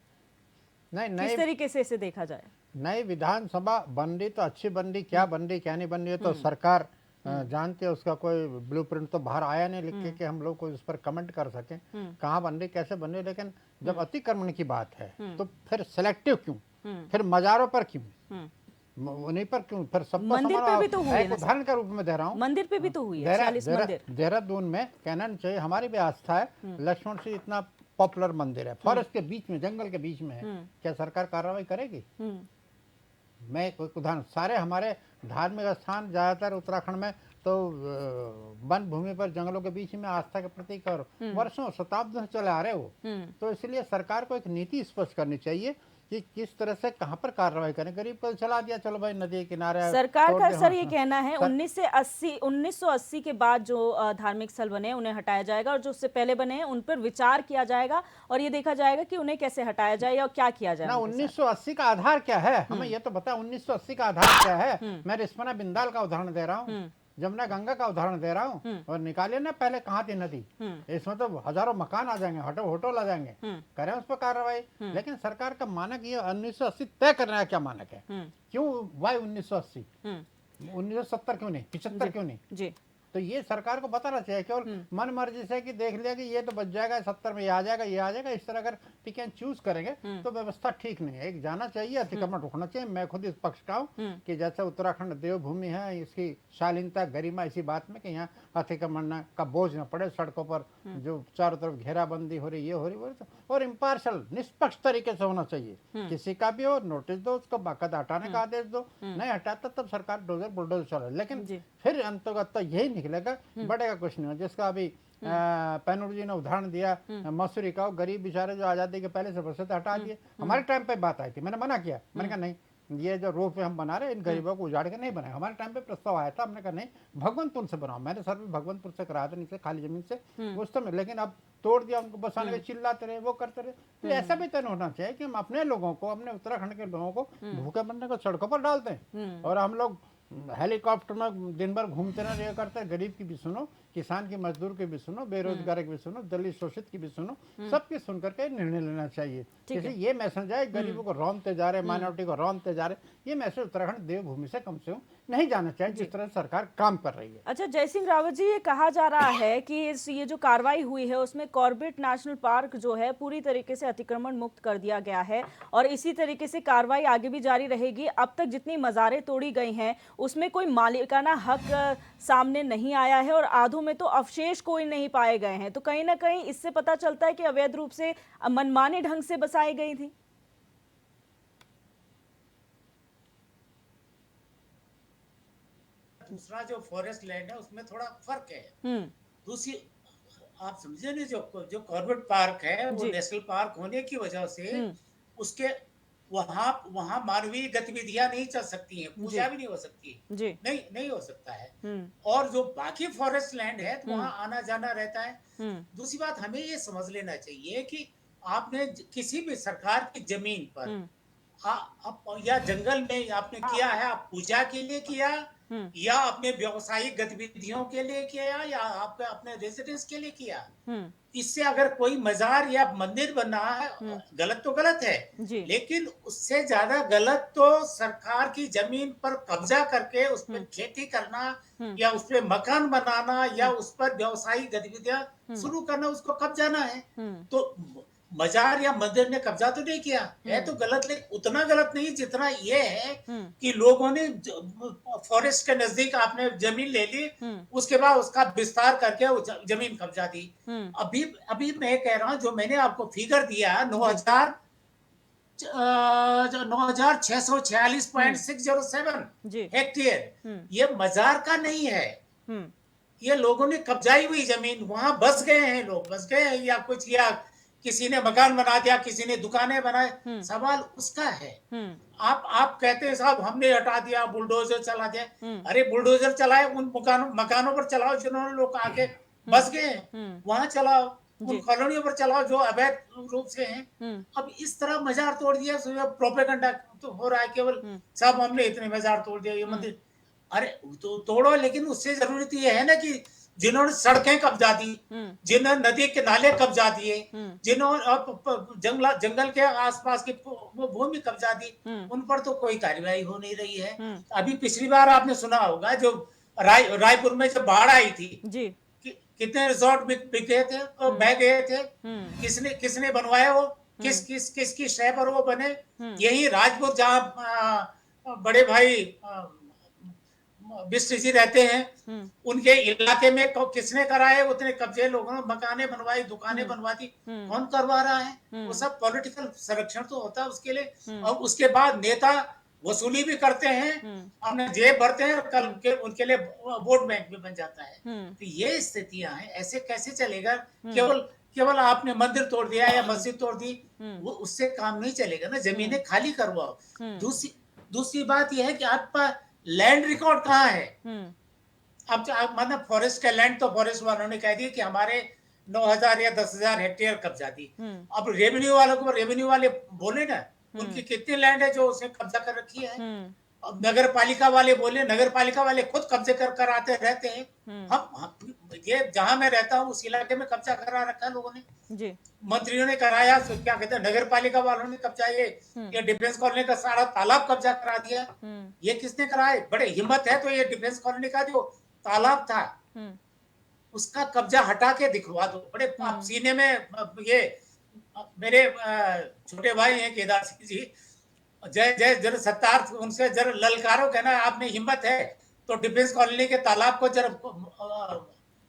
नहीं, किस नई तरीके से इसे देखा जाए? नई विधानसभा बन रही तो अच्छी बन रही, क्या बन रही क्या नहीं बन रही है तो सरकार जानते हैं। उसका कोई ब्लूप्रिंट तो बाहर आया नहीं लिख के कि हम लोग कोई उस पर कमेंट कर सकें कहाँ बन रही कैसे बन रही। लेकिन जब अतिक्रमण की बात है तो फिर सिलेक्टिव क्यों, फिर मजारों पर क्यों, उन्हीं पर क्यों, फिर सब मंदिर पे भी तो हुई है ना सर? उदाहरण के रूप में दे रहा हूँ, मंदिर पे भी तो हुई है 46 मंदिर। देहरादून में कहना नहीं चाहिए, हमारी भी आस्था है, लक्ष्मण सिंह इतना पॉपुलर मंदिर है, फॉरेस्ट के बीच में, जंगल के बीच में है, क्या सरकार कार्रवाई करेगी? मैं कोई उदाहरण, सारे हमारे धार्मिक स्थान ज्यादातर उत्तराखंड में तो वन भूमि पर जंगलों के बीच में आस्था के प्रतीक और वर्षों शताब्दियों से चले आ रहे हो। तो इसलिए सरकार को एक नीति स्पष्ट करनी चाहिए कि किस तरह से कहां पर कार्रवाई करें। गरीब को चला दिया, चलो भाई नदी के किनारे सरकार का सर ये कहना है 1980 के बाद जो धार्मिक स्थल बने उन्हें हटाया जाएगा और जो उससे पहले बने हैं उन पर विचार किया जाएगा और ये देखा जाएगा कि उन्हें कैसे हटाया जाए और क्या किया जाए। ना 1980 का आधार क्या है, हमें ये तो बता 1980 का आधार क्या है। मैं रिस्पना बिंदाल का उदाहरण दे रहा हूँ, जमुना गंगा का उदाहरण दे रहा हूँ, और निकालिए ना पहले कहाँ थी नदी। इसमें तो हजारों मकान आ जाएंगे, होटल आ जाएंगे, करें उस पर कार्रवाई। लेकिन सरकार का मानक ये 1980 तय करना है, क्या मानक है, क्यों वाई 1980, 1970 क्यों नहीं, 75 क्यों नहीं जी? तो ये सरकार को बताना चाहिए। केवल मन मर्जी से कि देख लिया कि ये तो बच जाएगा, 70 में ये आ जाएगा, ये आ जाएगा, इस तरह अगर पिक एंड चूज करेंगे तो व्यवस्था ठीक नहीं है। एक जाना चाहिए, अतिक्रमण रुकना चाहिए। मैं खुद इस पक्ष का हूँ कि जैसे उत्तराखंड देवभूमि है, इसकी शालीनता गरिमा इसी बात में कि यहाँ अतिक्रमण का बोझ न पड़े, सड़कों पर जो चारों तरफ घेराबंदी हो रही, ये हो रही, वो रही, और इम्पार्शल निष्पक्ष तरीके से होना चाहिए। किसी का भी हो नोटिस दो, उसको बाकायदा हटाने का आदेश दो, नहीं हटाता तब सरकार डोजर बुलडोजर चले। लेकिन फिर अंतर्गत तो यही निकलेगा, बढ़ेगा कुछ नहीं हो। जिसका अभी पैनूर जी ने उदाहरण दिया मसूरी का, गरीब बेचारे जो आजादी के पहले से बसे थे, हटा दिए। हमारे टाइम पे बात आई थी, मैंने मना किया, मैंने कहा नहीं, ये जो रोड पे हम बना रहे हैं इन गरीबों को उजाड़ के नहीं बनाए। हमारे टाइम पे प्रस्ताव आया था, हमने कहा नहीं भगवंतपुर से बनाओ। मैंने सर भी भगवंतपुर से कराया था, नीचे खाली जमीन से उस समय, लेकिन अब तोड़ दिया उनको, बसाने के चिल्लाते रहे, वो करते रहे। तो ऐसा भी तय होना चाहिए कि हम अपने लोगों को, अपने उत्तराखंड के लोगों को भूखे मरने को सड़कों पर डालते हैं और हम लोग हेलीकॉप्टर में दिन भर घूमते ना रह करते। गरीब की भी सुनो, किसान की, मजदूर की भी सुनो, बेरोजगार की भी सुनो, दलित शोषित की भी सुनो, सबकी सुन करके निर्णय लेना चाहिए। जैसे ये मैसेज है गरीबों को रौंदते जा रहे, माइनॉरिटी को रौंदते जा रहे, ये मैसेज उत्तराखंड देवभूमि से कम नहीं जाना चाहिए जिस तरह सरकार काम कर रही है। अच्छा जय सिंह रावत जी, ये कहा जा रहा है कि ये जो कार्रवाई हुई है उसमें कॉर्बेट नेशनल पार्क जो है पूरी तरीके से अतिक्रमण मुक्त कर दिया गया है और इसी तरीके से कार्रवाई आगे भी जारी रहेगी। अब तक जितनी मज़ारें तोड़ी गई हैं उसमें कोई मालिकाना हक सामने नहीं आया है और आधों में तो अवशेष कोई नहीं पाए गए हैं। तो कहीं ना कहीं इससे पता चलता है कि अवैध रूप से मनमाने ढंग से बसाई गई थी। दूसरा जो फॉरेस्ट लैंड है उसमें थोड़ा फर्क है। दूसरी आप समझे नहीं, जो कॉर्बेट पार्क है वो नेशनल पार्क होने की वजह से उसके वहाँ मानवीय गतिविधियां नहीं चल सकती हैं, पूजा भी नहीं हो सकती, नहीं हो सकता है। और जो बाकी फॉरेस्ट लैंड है तो वहाँ आना जाना रहता है। दूसरी बात हमें ये समझ लेना चाहिए कि आपने किसी भी सरकार की जमीन पर या जंगल में आपने किया है, आप पूजा के लिए किया या अपने व्यावसायिक गतिविधियों के लिए किया या आपके अपने रेजिडेंस के लिए किया, इससे अगर कोई मजार या मंदिर बन रहा है गलत तो गलत है, लेकिन उससे ज्यादा गलत तो सरकार की जमीन पर कब्जा करके उस पर खेती करना या उस पर मकान बनाना या उस पर व्यावसायिक गतिविधियां शुरू करना, उसको कब्जाना है। तो मजार या मंदिर ने कब्जा तो नहीं किया है, तो गलत, लेकिन उतना गलत नहीं जितना ये है कि लोगों ने फॉरेस्ट के नजदीक आपने जमीन ले ली, उसके बाद उसका विस्तार करके जमीन कब्जा दी। अभी मैं कह रहा हूं, जो मैंने आपको फिगर दिया 9,646.607 हेक्टेयर, ये मजार का नहीं है, ये लोगों ने कब्जाई हुई जमीन, वहां बस गए हैं लोग, बस गए हैं या कुछ, या किसी ने मकान बना दिया, किसी ने दुकानें बनाए, सवाल उसका है। आप कहते हैं साहब हमने हटा दिया, बुलडोजर चला दिया। अरे बुलडोजर चलाए उन मकानों पर चलाओ जिन्होंने लोग आके बस गए, वहां चलाओ, उन कॉलोनियों पर चलाओ जो अवैध रूप से हैं। अब इस तरह मजार तोड़ दिया, प्रोपेगेंडा तो हो रहा है केवल, सब हमने इतने मजार तोड़ दिया, ये मंदिर। अरे तो तोड़ो, लेकिन उससे जरूरी तो ये है ना कि जिन्होंने सड़कें कब्जा दी, जिन्होंने नदी के नाले कब्जा दिए, जिन्होंने जंगल के आसपास की वो भूमि कब्जा दी, उन पर तो कोई कार्रवाई हो नहीं रही है। अभी पिछली बार आपने सुना होगा जो रायपुर में जब बाढ़ आई थी, जी कितने रिजॉर्ट बिक गए थे और बह गए थे। किसने बनवाए वो, किसकी शय पर वो बने? यही राजपुर जहाँ बड़े भाई बिष्ट जी रहते हैं, उनके इलाके में किसने कराए? उतने कब्जे, लोगों ने मकाने बनवाई, दुकानें बनवा दी। कौन करवा रहा है? वो सब पॉलिटिकल संरक्षण तो होता है उसके लिए। और उसके बाद नेता वसूली भी करते हैं, अपने जेब भरते हैं, और कल उनके लिए वोट बैंक भी बन जाता है। तो ये स्थितियां हैं, ऐसे कैसे चलेगा? केवल आपने मंदिर तोड़ दिया या मस्जिद तोड़ दी, वो उससे काम नहीं चलेगा ना। जमीनें खाली करवाओ। दूसरी बात यह है कि आपका लैंड रिकॉर्ड कहाँ है? अब मतलब फॉरेस्ट का लैंड तो फॉरेस्ट वालों ने कह दिया कि हमारे 9,000 या 10,000 हेक्टेयर कब्जा दी। अब रेवेन्यू वालों को, रेवेन्यू वाले बोले ना, उनकी कितनी लैंड है जो उसने कब्जा कर रखी है। अब नगर पालिका वाले बोले, नगर पालिका वाले खुद कब्जे कर आते रहते हैं। हम ये जहां मैं रहता हूँ उस इलाके में कब्जा करा रखा है लोगों ने जी। मंत्रियों ने कराया, तो क्या कहते हैं, नगर पालिका वालों ने कब्जा, ये डिफेंस कॉलोनी का सारा तालाब कब्जा करा दिया। ये किसने कराया? बड़े हिम्मत है तो ये डिफेंस कॉलोनी का जो तालाब था उसका कब्जा हटा के दिखवा दो। बड़े आप सीने में ये मेरे छोटे भाई हैं केदार सिंह जी, जय जय जरा सत्तार, उनसे जरा ललकारो, कहना आपने हिम्मत है तो डिफेंस कॉलोनी के तालाब को जरा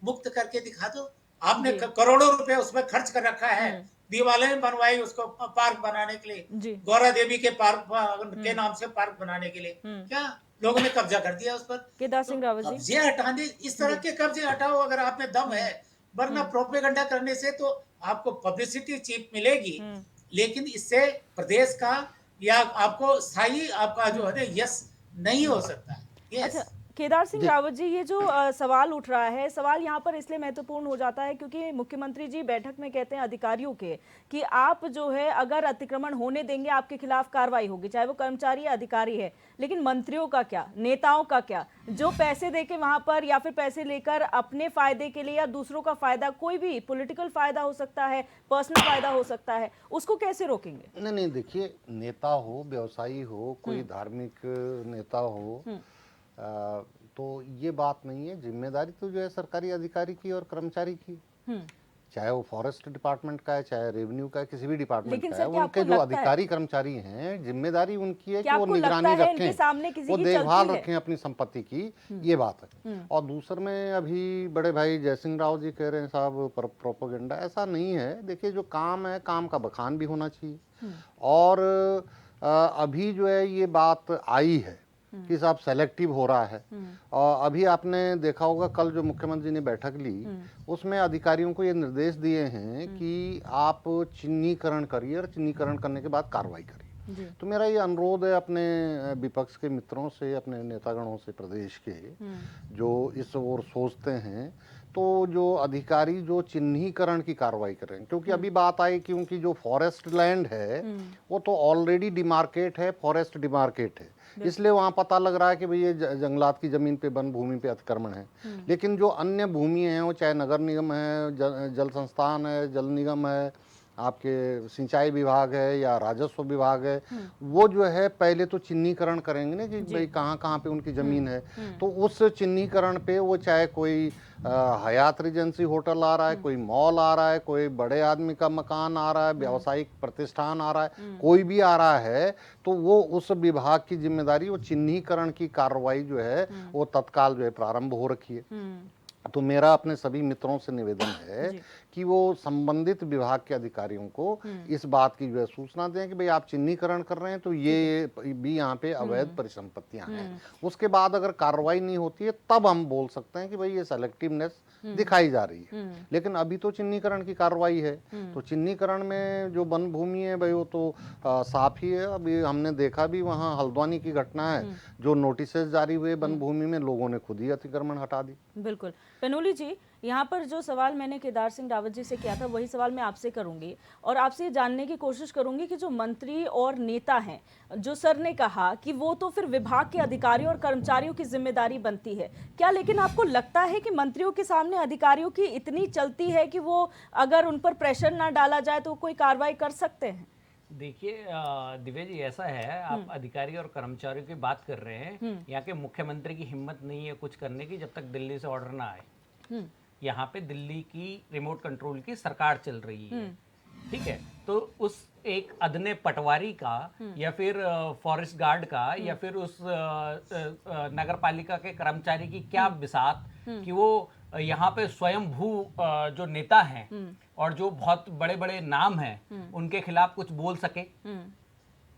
मुक्त करके दिखा दो। आपने करोड़ों रुपए उसमें खर्च कर रखा है, दीवारें बनवाई उसको पार्क बनाने के लिए, गौरा देवी के पार्क के नाम से पार्क बनाने के लिए। क्या लोगों ने कब्जा कर दिया उस पर? केदार सिंह रावत जी, कब्जे हटाने, इस तरह के कब्जे हटाओ अगर आप में दम है, वरना प्रोपेगेंडा करने से तो आपको पब्लिसिटी चीप मिलेगी, लेकिन इससे प्रदेश का या आपको स्थायी आपका जो है यस नहीं हो सकता है। अच्छा केदार सिंह रावत जी, ये जो सवाल उठ रहा है, सवाल यहाँ पर इसलिए महत्वपूर्ण हो जाता है क्योंकि मुख्यमंत्री जी बैठक में कहते हैं अधिकारियों के कि आप जो है अगर अतिक्रमण होने देंगे आपके खिलाफ कार्रवाई होगी, चाहे वो कर्मचारी या अधिकारी है। लेकिन मंत्रियों का क्या, नेताओं का क्या, जो पैसे देके वहां पर या फिर पैसे लेकर अपने फायदे के लिए या दूसरों का फायदा, कोई भी पॉलिटिकल फायदा हो सकता है, पर्सनल फायदा हो सकता है, उसको कैसे रोकेंगे? नहीं, देखिए, नेता हो, व्यवसायी हो, कोई धार्मिक नेता हो, तो ये बात नहीं है। जिम्मेदारी तो जो है सरकारी अधिकारी की और कर्मचारी की, चाहे वो फॉरेस्ट डिपार्टमेंट का है, चाहे रेवेन्यू का है, किसी भी डिपार्टमेंट का है, उनके जो अधिकारी कर्मचारी हैं, जिम्मेदारी उनकी है कि वो निगरानी रखें, वो देखभाल रखें अपनी संपत्ति की। ये बात है। और दूसर में अभी बड़े भाई जयसिंह राव जी कह रहे हैं साहब प्रोपेगेंडा, ऐसा नहीं है। देखिए, जो काम है, काम का बखान भी होना चाहिए। और अभी जो है ये बात आई है कि साहब सेलेक्टिव हो रहा है। और अभी आपने देखा होगा कल जो मुख्यमंत्री ने बैठक ली, उसमें अधिकारियों को ये निर्देश दिए हैं कि आप चिन्हीकरण करिए और चिन्हीकरण करने के बाद कार्रवाई करिए। तो मेरा ये अनुरोध है अपने विपक्ष के मित्रों से, अपने नेतागणों से प्रदेश के, जो इस ओर सोचते हैं, तो जो अधिकारी जो चिन्हीकरण की कार्रवाई करें। क्योंकि अभी बात आई क्योंकि जो फॉरेस्ट लैंड है वो तो ऑलरेडी डिमार्केट है, फॉरेस्ट डिमार्केट है, इसलिए वहाँ पता लग रहा है कि भाई ये जंगलात की जमीन पे, वन भूमि पे अतिक्रमण है। लेकिन जो अन्य भूमि है, वो चाहे नगर निगम है, जल संस्थान है, जल निगम है, आपके सिंचाई विभाग है या राजस्व विभाग है, वो जो है पहले तो चिन्हीकरण करेंगे ना कि भाई कहाँ कहाँ पे उनकी जमीन है। तो उस चिन्हीकरण पे वो चाहे कोई हयात रिजेंसी होटल आ रहा है, कोई मॉल आ रहा है, कोई बड़े आदमी का मकान आ रहा है, व्यावसायिक प्रतिष्ठान आ रहा है, कोई भी आ रहा है, तो वो उस विभाग की जिम्मेदारी, वो चिन्हीकरण की कार्रवाई जो है वो तत्काल जो है प्रारंभ हो रखी है। तो मेरा अपने सभी मित्रों से निवेदन है कि वो संबंधित विभाग के अधिकारियों को इस बात की जो है सूचना दें कि भाई आप चिन्हीकरण कर रहे हैं तो ये भी यहाँ पे अवैध परिसंपत्तियां हैं। उसके बाद अगर कार्रवाई नहीं होती है तब हम बोल सकते हैं कि भाई ये सेलेक्टिवनेस दिखाई जा रही है। लेकिन अभी तो चिन्हीकरण की कार्रवाई है, तो चिन्हीकरण में जो वन भूमि है भाई वो तो साफ ही है। अभी हमने देखा भी वहाँ हल्द्वानी की घटना है, जो नोटिसेस जारी हुए वन भूमि में, लोगों ने खुद ही अतिक्रमण हटा दी। बिल्कुल। पेनोली जी, यहाँ पर जो सवाल मैंने केदार सिंह रावत जी से किया था वही सवाल मैं आपसे करूंगी और आपसे जानने की कोशिश करूंगी कि जो मंत्री और नेता हैं, जो सर ने कहा कि वो तो फिर विभाग के अधिकारियों और कर्मचारियों की जिम्मेदारी बनती है, क्या लेकिन आपको लगता है कि मंत्रियों के सामने अधिकारियों की इतनी चलती है कि वो अगर उन पर प्रेशर ना डाला जाए तो कोई कार्रवाई कर सकते हैं? देखिए दिव्या जी, ऐसा है, आप अधिकारी और कर्मचारियों की बात कर रहे हैं। यहाँ के मुख्यमंत्री की हिम्मत नहीं है कुछ करने की जब तक दिल्ली से ऑर्डर ना आए। यहाँ पे दिल्ली की रिमोट कंट्रोल की सरकार चल रही है, ठीक है। तो उस एक अदने पटवारी का या फिर फॉरेस्ट गार्ड का या फिर उस नगर पालिका के कर्मचारी की क्या बिसात कि वो यहाँ पे स्वयंभू जो नेता हैं और जो बहुत बड़े बड़े नाम हैं उनके खिलाफ कुछ बोल सके।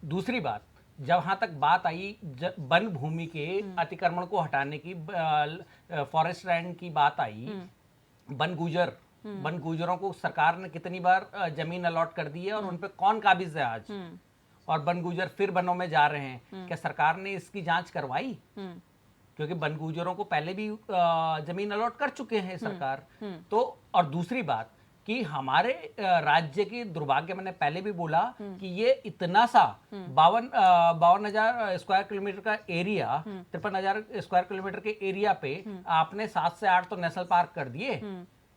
दूसरी बात, जहाँ तक बात आई वन भूमि के अतिक्रमण को हटाने की, फॉरेस्ट लैंड की बात आई, वन गुजरों को सरकार ने कितनी बार जमीन अलॉट कर दी है और उन पे कौन काबिज है आज, और वन गुजर फिर वनों में जा रहे हैं। क्या सरकार ने इसकी जांच करवाई? क्योंकि वन गुजरों को पहले भी जमीन अलॉट कर चुके हैं सरकार। तो और दूसरी बात कि हमारे राज्य की दुर्भाग्य, मैंने पहले भी बोला कि ये इतना सा 52,000 स्क्वायर किलोमीटर का एरिया, 53,000 स्क्वायर किलोमीटर के एरिया पे आपने 7 से 8 तो नेशनल पार्क कर दिए।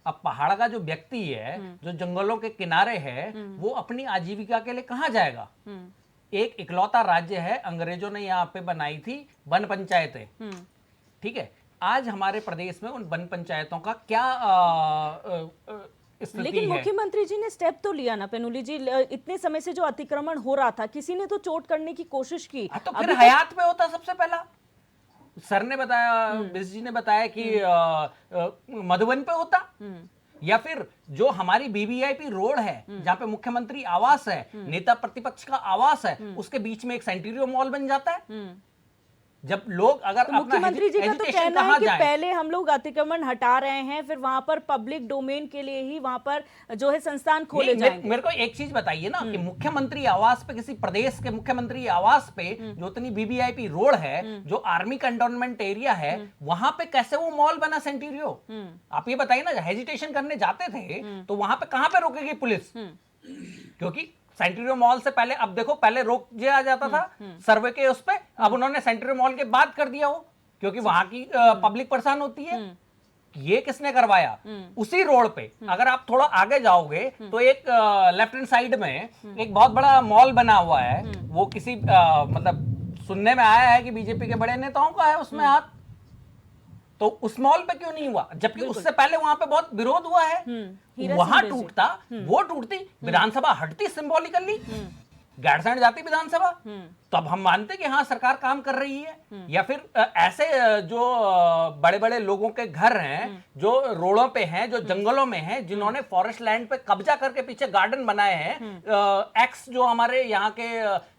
अब पहाड़ का जो व्यक्ति है, जो जंगलों के किनारे है, वो अपनी आजीविका के लिए कहाँ जाएगा? एक इकलौता राज्य है, अंग्रेजों ने यहाँ पे बनाई थी वन पंचायतें, ठीक है। आज हमारे प्रदेश में उन वन पंचायतों का क्या लेकिन मुख्यमंत्री जी ने स्टेप तो लिया ना पेनुली जी, इतने समय से जो अतिक्रमण हो रहा था किसी ने तो चोट करने की कोशिश की। तो फिर हयात पे होता सबसे पहला। सर ने बताया, बिस जी ने बताया कि मधुबन पे होता, या फिर जो हमारी बीबीआईपी रोड है जहाँ पे मुख्यमंत्री आवास है, नेता प्रतिपक्ष का आवास है, उसके बीच में एक सेंटीरियो मॉल बन जाता है। जब लोग अगर तो मुख्यमंत्री जी का तो कहना है कि पहले हम लोग अतिक्रमण हटा रहे हैं, फिर वहां पर पब्लिक डोमेन के लिए ही वहां पर जो है संस्थान खोले जाएंगे। मेरे को एक चीज बताइए ना कि मुख्यमंत्री आवास पे, किसी प्रदेश के मुख्यमंत्री आवास पे जो इतनी बीबीआईपी रोड है, जो आर्मी कंटोनमेंट एरिया है, वहां पे कैसे वो मॉल बना सेंटीरियो? आप ये बताइए ना। हेजिटेशन करने जाते थे तो वहां पे कहां पे रोकेगी पुलिस? क्योंकि सेंटीरियो मॉल से पहले, अब देखो, पहले रोक दिया जाता था सर्वे के उस पे, अब उन्होंने सेंटीरियो मॉल के बाद कर दिया हो, क्योंकि वहां की पब्लिक परेशान होती है। ये किसने करवाया? उसी रोड पे अगर आप थोड़ा आगे जाओगे तो एक लेफ्ट हैंड साइड में एक बहुत बड़ा मॉल बना हुआ है। वो किसी मतलब सुनने में आया है कि बीजेपी के बड़े नेताओं का है उसमें हाथ। तो उस मॉल पे क्यों नहीं हुआ, जबकि उससे पहले वहां पे बहुत विरोध हुआ है। वहां टूटता, वो टूटती, विधानसभा हटती सिंबॉलिकली, गैरसैंण जाती विधानसभा, तब हम मानते कि हाँ सरकार काम कर रही है। या फिर ऐसे जो बड़े बड़े लोगों के घर हैं, जो रोडों पे हैं, जो जंगलों में हैं, जिन्होंने फॉरेस्ट लैंड पे कब्जा करके पीछे गार्डन बनाए हैं। एक्स जो हमारे यहाँ के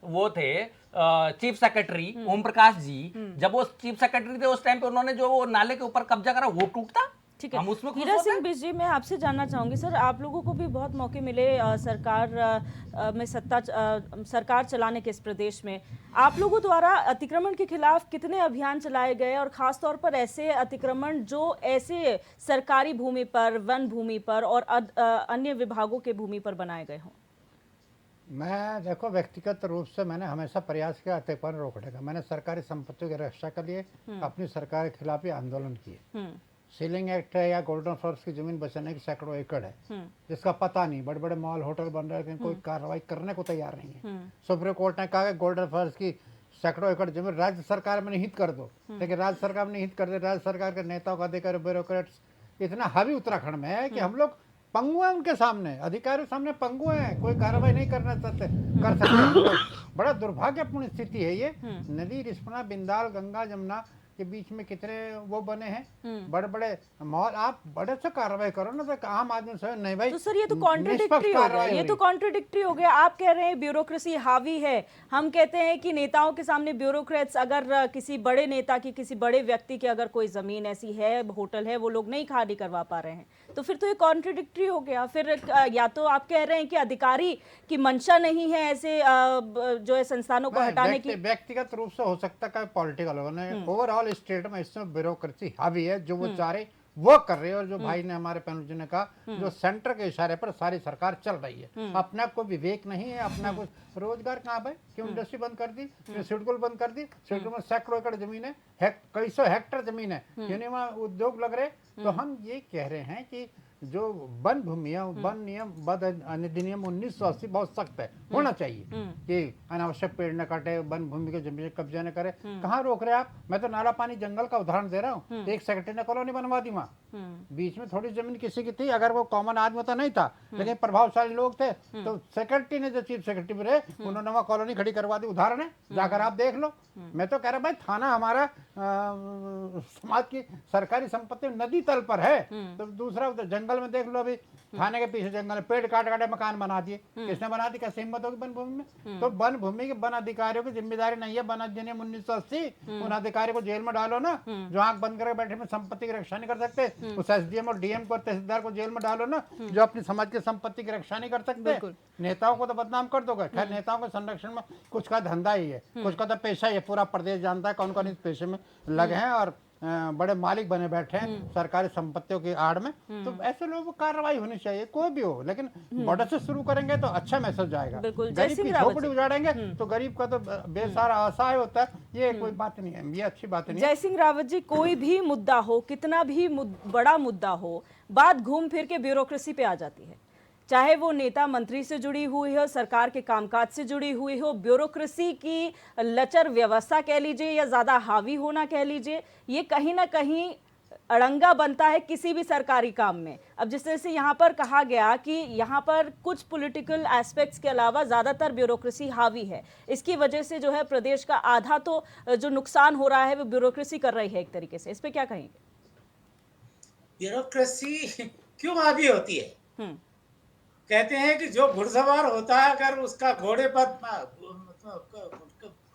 वो थे चीफ सेक्रेटरी ओम प्रकाश जी, जब वो चीफ सेक्रेटरी थे उस टाइम पे उन्होंने जो वो नाले के ऊपर कब्जा करा, वो टूटता। ठीक है। हीरा सिंह बिष्ट जी, मैं आपसे जानना चाहूंगी सर, आप लोगों को भी बहुत मौके मिले सरकार में सरकार चलाने के इस प्रदेश में, आप लोगों द्वारा अतिक्रमण के खिलाफ कितने अभियान चलाए गए, और खास तौर पर ऐसे अतिक्रमण जो ऐसे सरकारी भूमि पर, वन भूमि पर और अन्य विभागों के भूमि पर बनाए गए हों? मैं देखो, व्यक्तिगत रूप से मैंने हमेशा प्रयास किया अतिक्रमण रोकने का। मैंने सरकारी संपत्तियों की रक्षा के लिए अपनी सरकार के खिलाफ ही आंदोलन किए। सीलिंग एक्ट है या गोल्डन फ्लोर्स की जमीन बचाने की सैकड़ों एकड़ है, जिसका पता नहीं, बड़े बड़े मॉल होटल बन रहे हैं, कोई कार्रवाई करने को तैयार नहीं है। सुप्रीम कोर्ट ने कहा कि गोल्डन फ्लोर्स की सैकड़ों एकड़ जमीन राज्य सरकार में निहित कर दो, लेकिन राज्य सरकार में निहित कर दे। राज्य सरकार के नेताओं का अधिकारी, ब्यूरोक्रेट्स इतना हावी उत्तराखंड में है कि हम लोग पंगु है उनके सामने, अधिकारी सामने पंगु है, कोई कार्रवाई नहीं कर सकते। बड़ा दुर्भाग्यपूर्ण स्थिति है ये। नदी, रिस्पना, बिंदाल, गंगा, जमुना के बीच में कितने वो बने हैं बड़े बड़े मॉल, आप बड़े से कार्रवाई करो ना, तो आम आदमी से नहीं भाई। तो सर ये तो कॉन्ट्रडिक्टरी हो गया, ये तो कॉन्ट्रडिक्टरी हो गया। आप कह रहे हैं ब्यूरोक्रेसी हावी है, हम कहते हैं कि नेताओं के सामने ब्यूरोक्रेट्स, अगर किसी बड़े नेता की, किसी बड़े व्यक्ति की अगर कोई जमीन ऐसी है, होटल है, वो लोग नहीं खाली करवा पा रहे हैं, तो फिर तो ये कॉन्ट्रडिक्टरी हो गया। फिर या तो आप कह रहे हैं कि अधिकारी की मंशा नहीं है ऐसे जो है संस्थानों को हटाने की। व्यक्तिगत रूप से हो सकता है पॉलिटिकल लोगों ने, ओवरऑल स्टेट में इसमें ब्यूरोक्रेसी हावी है, जो वो चाह रहे वो कर रहे हैं। और जो भाई ने हमारे पैनल जी ने कहा, जो सेंटर के इशारे पर सारी सरकार चल रही है, अपना कोई विवेक नहीं है, अपना कुछ रोजगार कहाँ पे, क्यों इंडस्ट्री बंद कर दी, सिडकुल बंद कर दी, सिडकुल में सैकड़ों एकड़ जमीन है, कई सौ हेक्टेयर जमीन है, यानी वहाँ उद्योग लग रहे। तो हम ये कह रहे हैं कि जो वन भूमिया, वन नियम, वन अधिनियम 1980 बहुत सख्त है, होना चाहिए कि अनावश्यक पेड़ न काटे, वन भूमि के जमीन कब्जा न करे। कहाँ रोक रहे आप? मैं तो नाला पानी जंगल का उदाहरण दे रहा हूँ। एक सेक्रेटरी ने कॉलोनी बनवा दी वहाँ, बीच में थोड़ी जमीन किसी की थी, अगर वो कॉमन आदमी तो नहीं था, लेकिन प्रभावशाली लोग थे, तो सेक्रेटरी ने, जो चीफ सेक्रेटरी रहे, उन्होंने वहाँ कॉलोनी खड़ी करवा दी। उदाहरण है, जाकर आप देख लो। मैं तो कह रहा भाई, थाना हमारा समाज की सरकारी संपत्ति नदी तल पर है, तो दूसरा उधर जंगल में देख लो, अभी थाने के पीछे जंगल में पेड़ काट काटे मकान बना दिए। किसने बना दी? कैसे हिम्मत होगी वन भूमि में? तो वन भूमि के वन अधिकारियों की जिम्मेदारी नहीं है। वन अधिनियम 1980, उन अधिकारी को जेल में डालो ना, जो आंख बंद करके बैठे में संपत्ति की रक्षा नहीं कर सकते। उस एसडीएम और डीएम को, तहसीलदार को जेल में डालो ना, जो अपनी समाज की संपत्ति की रक्षा नहीं कर सकते। नेताओं को तो बदनाम कर दोगे। खैर, नेताओं के संरक्षण में कुछ का धंधा ही है, कुछ का तो पेशा ही है। पूरा प्रदेश जानता है कौन कौन इस पेशे में लगे हैं और बड़े मालिक बने बैठे हैं सरकारी संपत्तियों की आड़ में। तो ऐसे लोगों को कार्रवाई होनी चाहिए, कोई भी हो, लेकिन बॉर्डर से शुरू करेंगे तो अच्छा मैसेज जाएगा। गरीब की झोपड़ी उजाड़ेंगे तो गरीब का तो बेसहारा असहाय होता है, ये कोई बात नहीं है, ये अच्छी बात नहीं है। जय सिंह रावत जी, कोई भी मुद्दा हो, कितना भी बड़ा मुद्दा हो, बात घूम फिर के ब्यूरोक्रेसी पे आ जाती है। चाहे वो नेता मंत्री से जुड़ी हुई हो, सरकार के कामकाज से जुड़ी हुई हो, ब्यूरोक्रेसी की लचर व्यवस्था कह लीजिए या ज़्यादा हावी होना कह लीजिए, ये कहीं ना कहीं अड़ंगा बनता है किसी भी सरकारी काम में। अब जिस तरह से यहाँ पर कहा गया कि यहाँ पर कुछ पॉलिटिकल एस्पेक्ट्स के अलावा ज़्यादातर ब्यूरोक्रेसी हावी है, इसकी वजह से जो है प्रदेश का आधा तो जो नुकसान हो रहा है वो ब्यूरोक्रेसी कर रही है एक तरीके से। इस पर क्या कहेंगे? ब्यूरोक्रेसी क्यों हावी होती है? कहते हैं कि जो घुड़सवार होता है, अगर उसका घोड़े पर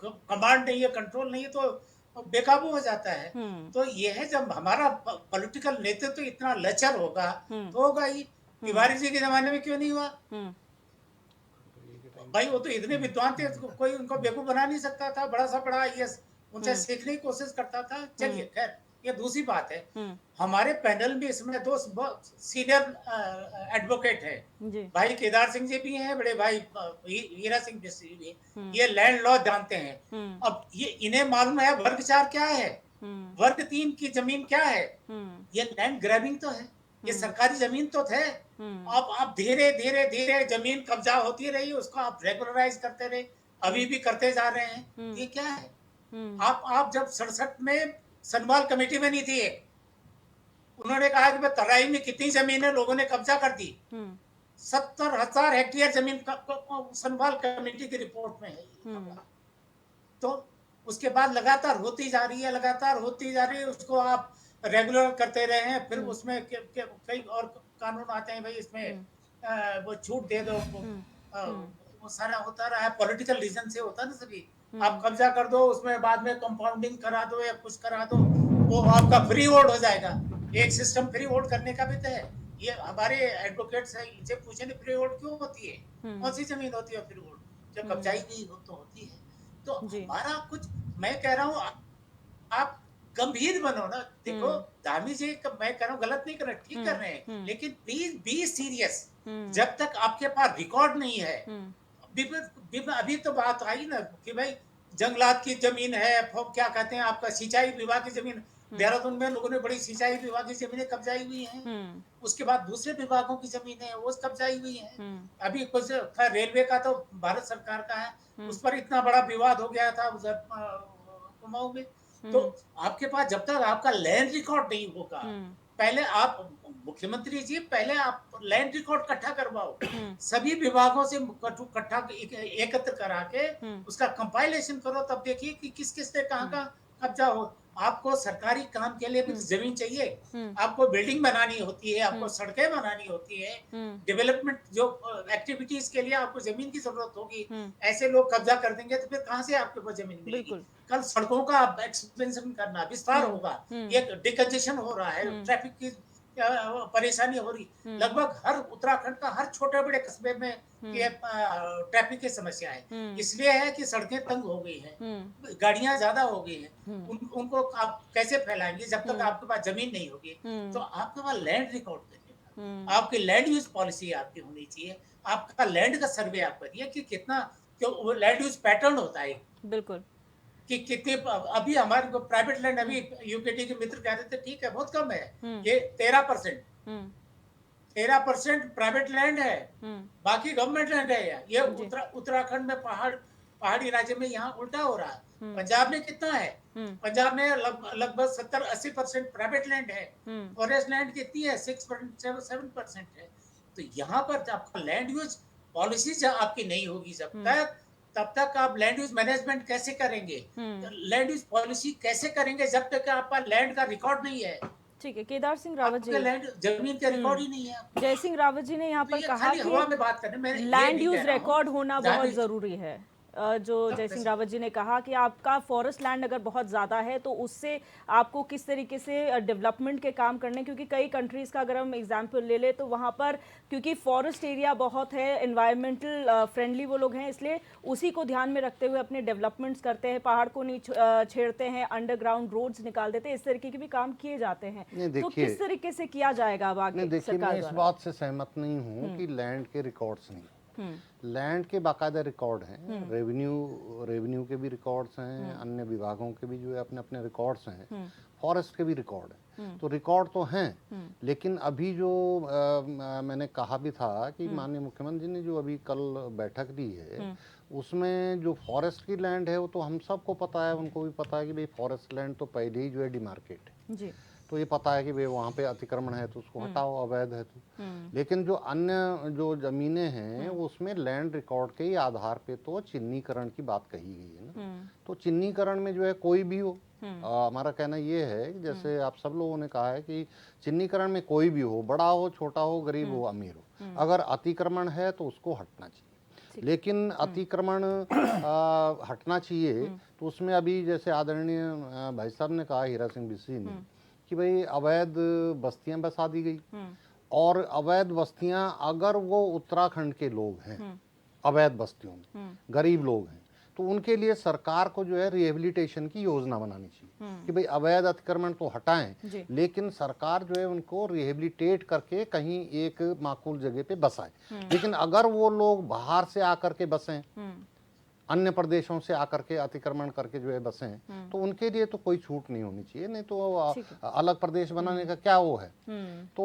कमांड नहीं है, कंट्रोल नहीं है, तो बेकाबू हो जाता है। तो ये है, जब हमारा पॉलिटिकल नेतृत्व तो इतना लचर होगा तो होगा ही। तिवारी जी के जमाने में क्यों नहीं हुआ भाई? वो तो इतने विद्वान थे, कोई उनको बेवकूफ बना नहीं सकता था। बड़ा सा बड़ा आईएएस उनसे सीखने की कोशिश करता था। चलिए, खैर ये दूसरी बात है। हमारे पैनल में इसमें दो सीनियर एडवोकेट है, भाई केदार सिंह जी भी हैं, बड़े भाई हीरा सिंह भी हैं। ये लैंड लॉ जानते हैं। अब ये इन्हें मालूम है वर्ग 4 क्या है, वर्ग 3 की जमीन क्या है। ये लैंड ग्रैबिंग तो है, ये सरकारी जमीन तो थे। अब धीरे धीरे धीरे जमीन कब्जा होती रही, उसको आप रेगुलराइज करते रहे, अभी भी करते जा रहे हैं। ये क्या है? आप जब 67 में सनवाल कमेटी में नहीं थी, उन्होंने कहा कि तराई में कितनी जमीन है, लोगों ने कब्जा कर दी। 70,000 हेक्टेयर जमीन सनवाल कमेटी की रिपोर्ट में है। तो उसके बाद लगातार होती जा रही है, लगातार होती जा रही है। उसको आप रेगुलर करते रहे हैं, फिर उसमें कई और कानून आते हैं, भाई इसमें वो छूट दे दो, वो सारा होता रहा है। पॉलिटिकल रीजन से होता है ना सभी। आप कब्जा कर दो, उसमें बाद में कंपाउंडिंग करा दो या कुछ करा दो, वो आपका फ्री होल्ड हो जाएगा। एक सिस्टम फ्री होल्ड करने का भी तो है। ये हमारे एडवोकेट्स हैं, इनसे पूछे नहीं फ्री होल्ड क्यों होती है, कौन सी जमीन होती है फ्री होल्ड? जब कब्जाई गई हो तो होती है। तो हमारा कुछ, मैं कह रहा हूँ आप गंभीर बनो ना। देखो धामी जी, मैं कह रहा हूँ गलत नहीं कर रहे, ठीक कर रहे हैं, लेकिन प्लीज बी सीरियस। जब तक आपके पास रिकॉर्ड नहीं है, अभी तो बात आई ना कि भाई जंगलात की जमीन है, क्या कहते हैं आपका सिंचाई विभाग की जमीन, देहरादून में लोगों ने बड़ी सिंचाई विभाग की जमीनें कब्जाई हुई हैं। उसके बाद दूसरे विभागों की जमीनें वो कब्जाई हुई हैं। अभी कुछ रेलवे का तो भारत सरकार का है, उस पर इतना बड़ा विवाद हो गया था उधर कुमाऊं में। तो आपके पास जब तक आपका लैंड रिकॉर्ड नहीं होगा, पहले आप मुख्यमंत्री जी, पहले आप लैंड रिकॉर्ड इकट्ठा करवाओ, सभी विभागों से इकट्ठा एकत्र करा के उसका कंपाइलेशन करो, तब देखिए कि किस किस ने कहाँ का कब्जा आपको सरकारी काम के लिए भी जमीन चाहिए, आपको बिल्डिंग बनानी होती है, आपको सड़कें बनानी होती है, डेवलपमेंट जो एक्टिविटीज के लिए आपको जमीन की जरूरत होगी। ऐसे लोग कब्जा कर देंगे तो फिर कहाँ से आपके पास जमीन मिलेगी? बिल्कुल। कल सड़कों का एक्सपेंशन करना, विस्तार होगा, ये डिकंजेशन हो रहा है, ट्रैफिक की परेशानी हो रही, लगभग हर उत्तराखंड का हर छोटे बड़े कस्बे में ये ट्रैफिक की समस्या है। इसलिए है कि सड़कें तंग हो गई हैं, गाड़ियां ज्यादा हो गई हैं, उनको आप कैसे फैलाएंगे जब तक आपके पास जमीन नहीं होगी? तो आपके पास लैंड रिकॉर्ड करिएगा, आपकी लैंड यूज पॉलिसी आपकी होनी चाहिए, आपका लैंड का सर्वे आप करिए कि कितना, क्यों लैंड यूज पैटर्न होता है बिल्कुल। कि कितने, अभी हमारे को प्राइवेट लैंड, अभी यूकेटी के मित्र कह रहे थे ठीक है बहुत कम है, ये 13% प्राइवेट लैंड है, बाकी गवर्नमेंट लैंड है। ये उत्तराखंड में पहाड़ी राज्य में यहाँ उल्टा हो रहा है। पंजाब में कितना है? पंजाब में लगभग 70-80% प्राइवेट लैंड है, फॉरेस्ट लैंड कितनी है? 6.7% है। तो यहाँ पर आपका लैंड यूज पॉलिसी जब आपकी नहीं होगी तब तक आप लैंड यूज मैनेजमेंट कैसे करेंगे, लैंड यूज पॉलिसी कैसे करेंगे जब तक आपका लैंड का रिकॉर्ड नहीं है? ठीक है, केदार सिंह रावत जी, लैंड जमीन का रिकॉर्ड ही नहीं है। जय सिंह रावत जी ने यहाँ पर कहा हवा में बात करने में लैंड यूज रिकॉर्ड होना बहुत जरूरी है। जो जय सिंह रावत जी ने कहा कि आपका फॉरेस्ट लैंड अगर बहुत ज़्यादा है तो उससे आपको किस तरीके से डेवलपमेंट के काम करने, क्योंकि कई कंट्रीज़ का अगर हम एग्जांपल ले ले तो वहाँ पर क्योंकि फॉरेस्ट एरिया बहुत है, एनवायरमेंटल फ्रेंडली वो लोग हैं, इसलिए उसी को ध्यान में रखते हुए अपने डेवलपमेंट्स करते हैं, पहाड़ को नहीं छेड़ते हैं, अंडरग्राउंड रोड्स निकाल देते हैं, इस तरीके के भी काम किए जाते हैं। तो किस तरीके से किया जाएगा अब आगे? देखिए, मैं इस बात से सहमत नहीं हूँ कि लैंड के रिकॉर्ड्स नहीं, लैंड के बाकायदा रिकॉर्ड हैं, रेवेन्यू के भी रिकॉर्ड्स हैं, अन्य विभागों के भी जो है अपने अपने रिकॉर्ड्स हैं, फॉरेस्ट के भी रिकॉर्ड हैं। तो रिकॉर्ड तो हैं, लेकिन अभी जो मैंने कहा भी था कि माननीय मुख्यमंत्री ने जो अभी कल बैठक दी है उसमें जो फॉरेस्ट की लैंड है वो तो हम सबको पता है, उनको भी पता है कि भाई फॉरेस्ट लैंड तो पहले ही जो है डिमार्केट है, तो ये पता है कि भाई वहाँ पे अतिक्रमण है तो उसको हटाओ, अवैध है तो। लेकिन जो अन्य जो जमीनें हैं उसमें लैंड रिकॉर्ड के ही आधार पे तो चिन्हीकरण की बात कही गई है ना। तो चिन्हीकरण में जो है कोई भी हो, हमारा कहना ये है कि जैसे आप सब लोगों ने कहा है कि चिन्हीकरण में कोई भी हो, बड़ा हो, छोटा हो, गरीब हो, अमीर हो, अगर अतिक्रमण है तो उसको हटना चाहिए। लेकिन अतिक्रमण हटना चाहिए तो उसमें अभी जैसे आदरणीय भाई साहब ने कहा, हीरा सिंह बिस्सी ने, कि भाई अवैध बस्तियां बसा दी गई, और अवैध बस्तियां अगर वो उत्तराखंड के लोग हैं अवैध बस्तियों में, गरीब लोग हैं, तो उनके लिए सरकार को जो है रिहेबिलिटेशन की योजना बनानी चाहिए कि भाई अवैध अतिक्रमण तो हटाएं, लेकिन सरकार जो है उनको रिहेबिलिटेट करके कहीं एक माकूल जगह पे बसाए। लेकिन अगर वो लोग बाहर से आकर के बसें, अन्य प्रदेशों से आकर के अतिक्रमण करके जो है बसें, तो उनके लिए तो कोई छूट नहीं होनी चाहिए, नहीं तो अलग प्रदेश बनाने का क्या वो है। तो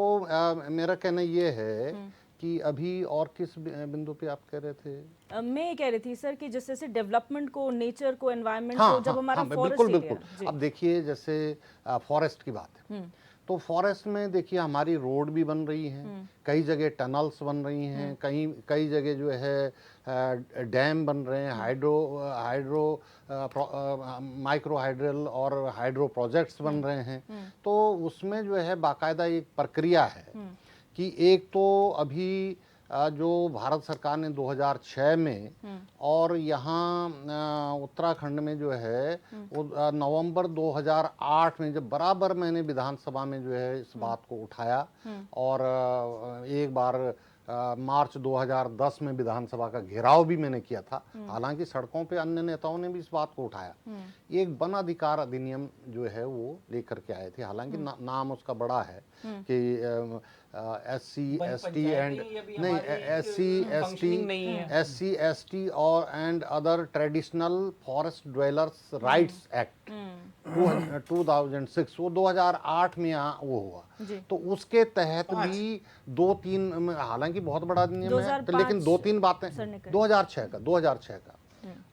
मेरा कहना ये है कि अभी और किस बिंदु पे आप कह रहे थे? मैं ये कह रही थी सर कि जैसे डेवलपमेंट को, नेचर को, एनवायरनमेंट को, जब हमारा फॉरेस्ट बिल्कुल। अब देखिए जैसे फॉरेस्ट की बात है, तो फॉरेस्ट में देखिए हमारी रोड भी बन रही हैं, कई जगह टनल्स बन रही हैं, कई जगह जो है डैम बन रहे हैं, हाइड्रो माइक्रो हाइड्रल और हाइड्रो प्रोजेक्ट्स बन रहे हैं। तो उसमें जो है बाकायदा एक प्रक्रिया है कि एक तो अभी जो भारत सरकार ने 2006 में और यहाँ उत्तराखंड में जो है वो नवंबर 2008 में जब बराबर मैंने विधानसभा में जो है इस बात को उठाया, और एक बार मार्च 2010 में विधानसभा का घेराव भी मैंने किया था, हालांकि सड़कों पे अन्य नेताओं ने भी इस बात को उठाया। एक वन अधिकार अधिनियम जो है वो लेकर के आए थे, हालांकि नाम उसका बड़ा है कि SC ST एंड नहीं SC ST और and other traditional forest dwellers rights act 2006, वो 2008 में यहाँ वो हुआ। तो उसके तहत भी 2-3, हालांकि बहुत बड़ा नियम है तो, लेकिन 2-3 बातें 2006 का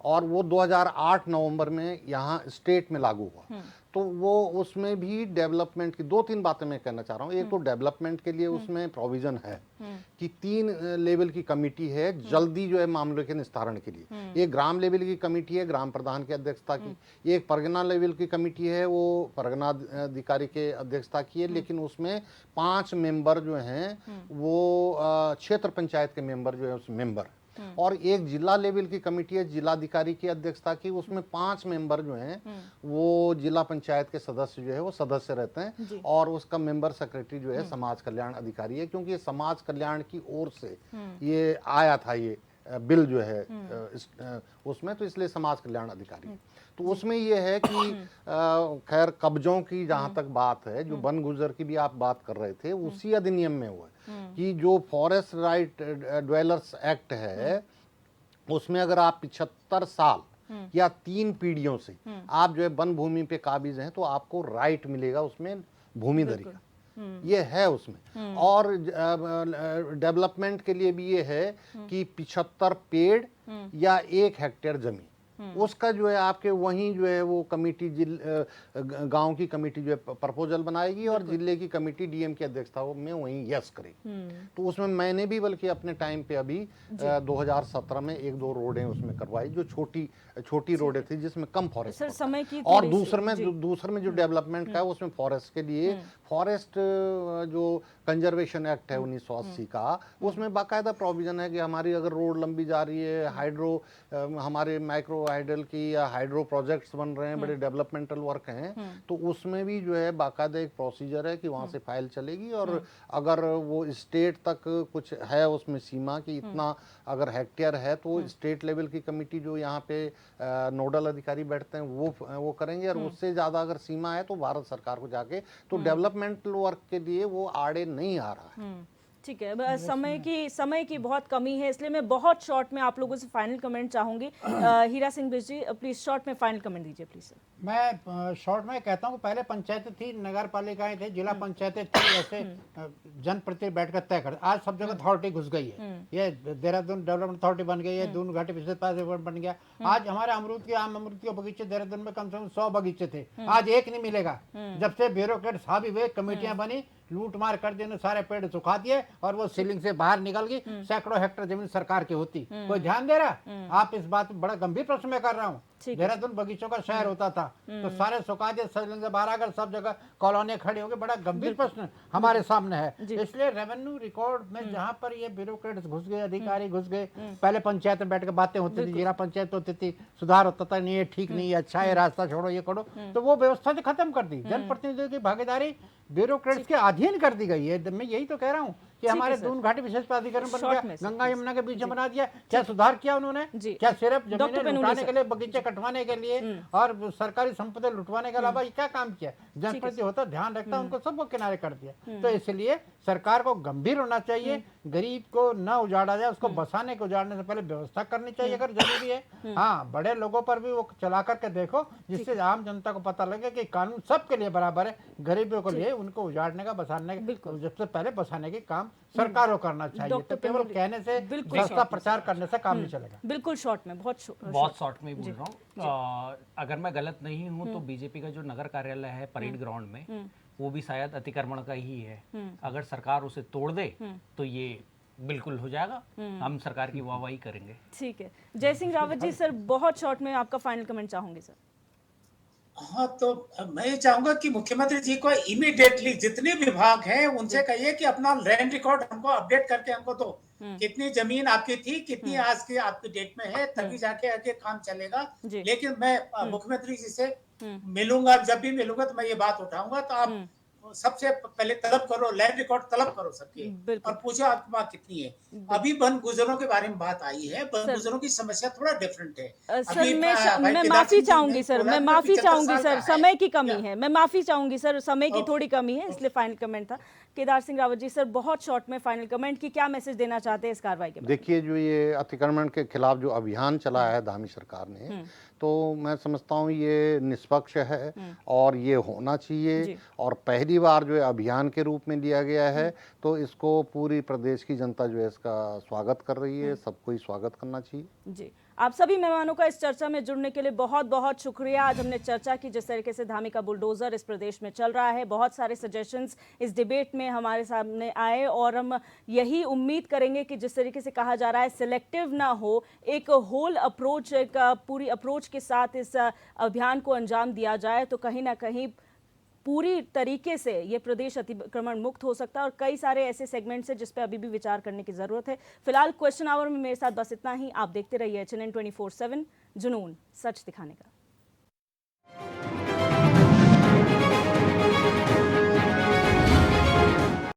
और वो 2008 नवंबर में यहाँ स्टेट में लागू हुआ। तो वो उसमें भी डेवलपमेंट की 2-3 बातें मैं कहना चाह रहा हूँ। एक तो डेवलपमेंट के लिए उसमें प्रोविजन है कि 3 लेवल की कमिटी है जल्दी जो है मामले के निस्तारण के लिए। एक ग्राम लेवल की कमिटी है ग्राम प्रधान की अध्यक्षता की, एक परगना लेवल की कमिटी है वो परगना अधिकारी के अध्यक्षता की है, लेकिन उसमें 5 मेंबर जो हैं वो क्षेत्र पंचायत के मेंबर जो है उस मेंबर, और एक जिला लेवल की कमेटी है जिलाधिकारी की अध्यक्षता की, उसमें 5 मेंबर जो हैं वो जिला पंचायत के सदस्य जो है वो सदस्य रहते हैं, और उसका मेंबर सेक्रेटरी जो है समाज कल्याण अधिकारी है, क्योंकि ये समाज कल्याण की ओर से ये आया था ये बिल जो है उसमें, तो इसलिए समाज कल्याण अधिकारी। तो उसमें ये है कि खैर कब्जों की जहां तक बात है, जो वन गुजर की भी आप बात कर रहे थे, उसी अधिनियम में हुआ है कि जो फॉरेस्ट राइट ड्वेलर्स एक्ट है उसमें अगर आप 75 साल या 3 पीढ़ियों से आप जो है वन भूमि पे काबिज हैं तो आपको राइट मिलेगा उसमें भूमिधरी का, ये है उसमें। और डेवलपमेंट के लिए भी ये है कि 75 पेड़ या 1 हेक्टेयर जमीन, उसका जो है आपके वहीं जो है वो कमेटी गांव की कमेटी जो है प्रपोजल बनाएगी और जिले की कमेटी डीएम की अध्यक्षता में वहीं यस करेगी। तो उसमें मैंने भी बल्कि अपने टाइम पे अभी 2017 में 1-2 रोडें उसमें करवाई जो छोटी रोडें थी जिसमें कम फॉरेस्ट सर समय की और दूसरे में जो डेवलपमेंट का है उसमें फॉरेस्ट के लिए फॉरेस्ट जो कंजर्वेशन एक्ट है 1980 का, उसमें बाकायदा प्रोविजन है कि हमारी अगर रोड लंबी जा रही है, हाइड्रो हमारे माइक्रो हाइडल की या हाइड्रो प्रोजेक्ट्स बन रहे हैं, बड़े डेवलपमेंटल वर्क हैं, तो उसमें भी जो है बाकायदा एक प्रोसीजर है कि वहाँ से फाइल चलेगी, और अगर वो स्टेट तक कुछ है उसमें सीमा कि इतना अगर हेक्टेयर है तो स्टेट लेवल की कमेटी जो यहाँ पे नोडल अधिकारी बैठते हैं वो करेंगे, और उससे ज़्यादा अगर सीमा है तो भारत सरकार को जाके, तो डेवलपमेंटल वर्क के लिए वो आड़े नहीं आ रहा है। ठीक है, बस समय की बहुत कमी है, इसलिए मैं बहुत शॉर्ट में आप लोगों से फाइनल कमेंट चाहूंगी। हीरा सिंह बिष्ट जी प्लीज शॉर्ट में फाइनल कमेंट दीजिए प्लीज सर। मैं शॉर्ट में कहता हूँ पहले पंचायतें थी, नगर पालिकाएं थे, जिला पंचायतें थी, ऐसे जनप्रतिनिधि बैठकर तय कर। आज सब जगह अथॉरिटी घुस गई है, ये देहरादून डेवलपमेंट अथॉरिटी बन गई है, दून घाटी विशेष पास बन गया। आज हमारे आम अमरूद के बगीचे देहरादून में कम से कम 100 बगीचे थे, आज एक नहीं मिलेगा। जब से ब्यूरोक्रेट हावी हुए, कमेटियां बनी, लूट मार कर देने, सारे पेड़ सुखा दिए और वो सीलिंग से बाहर निकल गई। सैकड़ों हेक्टेयर जमीन सरकार की होती, कोई ध्यान दे रहा? आप इस बात बड़ा गंभीर प्रश्न में कर रहा हूँ। देहरादून बगीचों का शहर होता था, तो सारे सुखा दिए, सीलिंग से बाहर आकर सब जगह कॉलोनियां खड़ी हो गई। बड़ा गंभीर प्रश्न हमारे सामने है। इसलिए रेवेन्यू रिकॉर्ड में जहाँ पर ये ब्यूरोक्रेट्स घुस गए, अधिकारी घुस गए, पहले पंचायत में बैठ के बातें होती थी, जिला पंचायत होती थी, सुधार होता था, नहीं ये ठीक नहीं है, अच्छा है, रास्ता छोड़ो, ये करो, तो वो व्यवस्था से खत्म कर दी। जनप्रतिनिधियों की भागीदारी ब्यूरोक्रेट्स के अधीन कर दी गई है। मैं यही तो कह रहा हूँ कि हमारे दून घाटी विशेष प्राधिकरण बन गया, गंगा यमुना के बीच में बना दिया। क्या सुधार किया उन्होंने? क्या सिर्फ जमीनें लुटाने के लिए, बगीचे कटवाने के लिए और सरकारी संपत्ति लुटवाने के अलावा क्या काम किया? जनप्रति होता, ध्यान रखता, उनको सबको किनारे कर दिया। तो इसलिए सरकार को गंभीर होना चाहिए, गरीब को न उजाड़ा जाए, उसको बसाने को उजाड़ने से पहले व्यवस्था करनी चाहिए अगर जरूरी है। हाँ, बड़े लोगों पर भी वो चला करके देखो, जिससे आम जनता को पता लगे कि कानून सबके लिए बराबर है, गरीबों के लिए उनको उजाड़ने का, बसाने का, सबसे पहले बसाने के काम सरकार को करना चाहिए। तो केवल कहने से, सस्ता प्रचार करने से काम नहीं चलेगा। बिल्कुल शॉर्ट में, बहुत शॉर्ट में बोल रहा हूँ। अगर मैं गलत नहीं हूँ तो बीजेपी का जो नगर कार्यालय है परेड ग्राउंड में, वो भी शायद अतिक्रमण का ही है। अगर सरकार उसे तोड़ दे तो ये बिल्कुल हो जाएगा, हम सरकार की वाहवाही करेंगे। ठीक है, जय सिंह रावत जी सर बहुत शॉर्ट में आपका फाइनल कमेंट चाहूंगी सर। हाँ, तो मैं ये चाहूंगा कि मुख्यमंत्री जी को इमीडिएटली जितने विभाग हैं उनसे कहिए कि अपना लैंड रिकॉर्ड हमको अपडेट करके हमको दो, कितनी जमीन आपकी थी, कितनी आज की आपकी डेट में है, तभी जाके आगे काम चलेगा। लेकिन मैं मुख्यमंत्री जी से मिलूंगा, जब भी मिलूंगा तो मैं ये बात उठाऊंगा, तो आप सबसे पहले तलब करो, लैंड रिकॉर्ड तलब करो सबकी, और पूछो आपकी बात कितनी है। अभी वन गुजरों के बारे में बात आई है, वन गुजरों की समस्या थोड़ा डिफरेंट है। सर मैं माफी चाहूंगी सर, मैं माफी चाहूंगी सर, समय की कमी है, मैं माफी चाहूंगी सर, समय की थोड़ी कमी है, इसलिए फाइनल कमेंट था। केदार सिंह रावत जी सर बहुत शॉर्ट में फाइनल कमेंट की क्या मैसेज देना चाहते हैं इस कार्रवाई के बारे में? देखिए, जो ये अतिक्रमण के खिलाफ जो अभियान चला है धामी सरकार ने, तो मैं समझता हूँ ये निष्पक्ष है और ये होना चाहिए, और पहली बार जो है अभियान के रूप में लिया गया है, तो इसको पूरी प्रदेश की जनता जो है इसका स्वागत कर रही है, सबको ही स्वागत करना चाहिए। जी, आप सभी मेहमानों का इस चर्चा में जुड़ने के लिए बहुत बहुत शुक्रिया। आज हमने चर्चा की जिस तरीके से धामी का बुलडोजर इस प्रदेश में चल रहा है, बहुत सारे सजेशंस इस डिबेट में हमारे सामने आए और हम यही उम्मीद करेंगे कि जिस तरीके से कहा जा रहा है सिलेक्टिव ना हो, एक होल अप्रोच, एक पूरी अप्रोच के साथ इस अभियान को अंजाम दिया जाए तो कहीं ना कहीं पूरी तरीके से ये प्रदेश अतिक्रमण मुक्त हो सकता है। और कई सारे ऐसे सेगमेंट्स हैं जिस पे अभी भी विचार करने की जरूरत है। फिलहाल क्वेश्चन आवर में मेरे साथ बस इतना ही। आप देखते रहिए HNN 24/7, जुनून सच दिखाने का।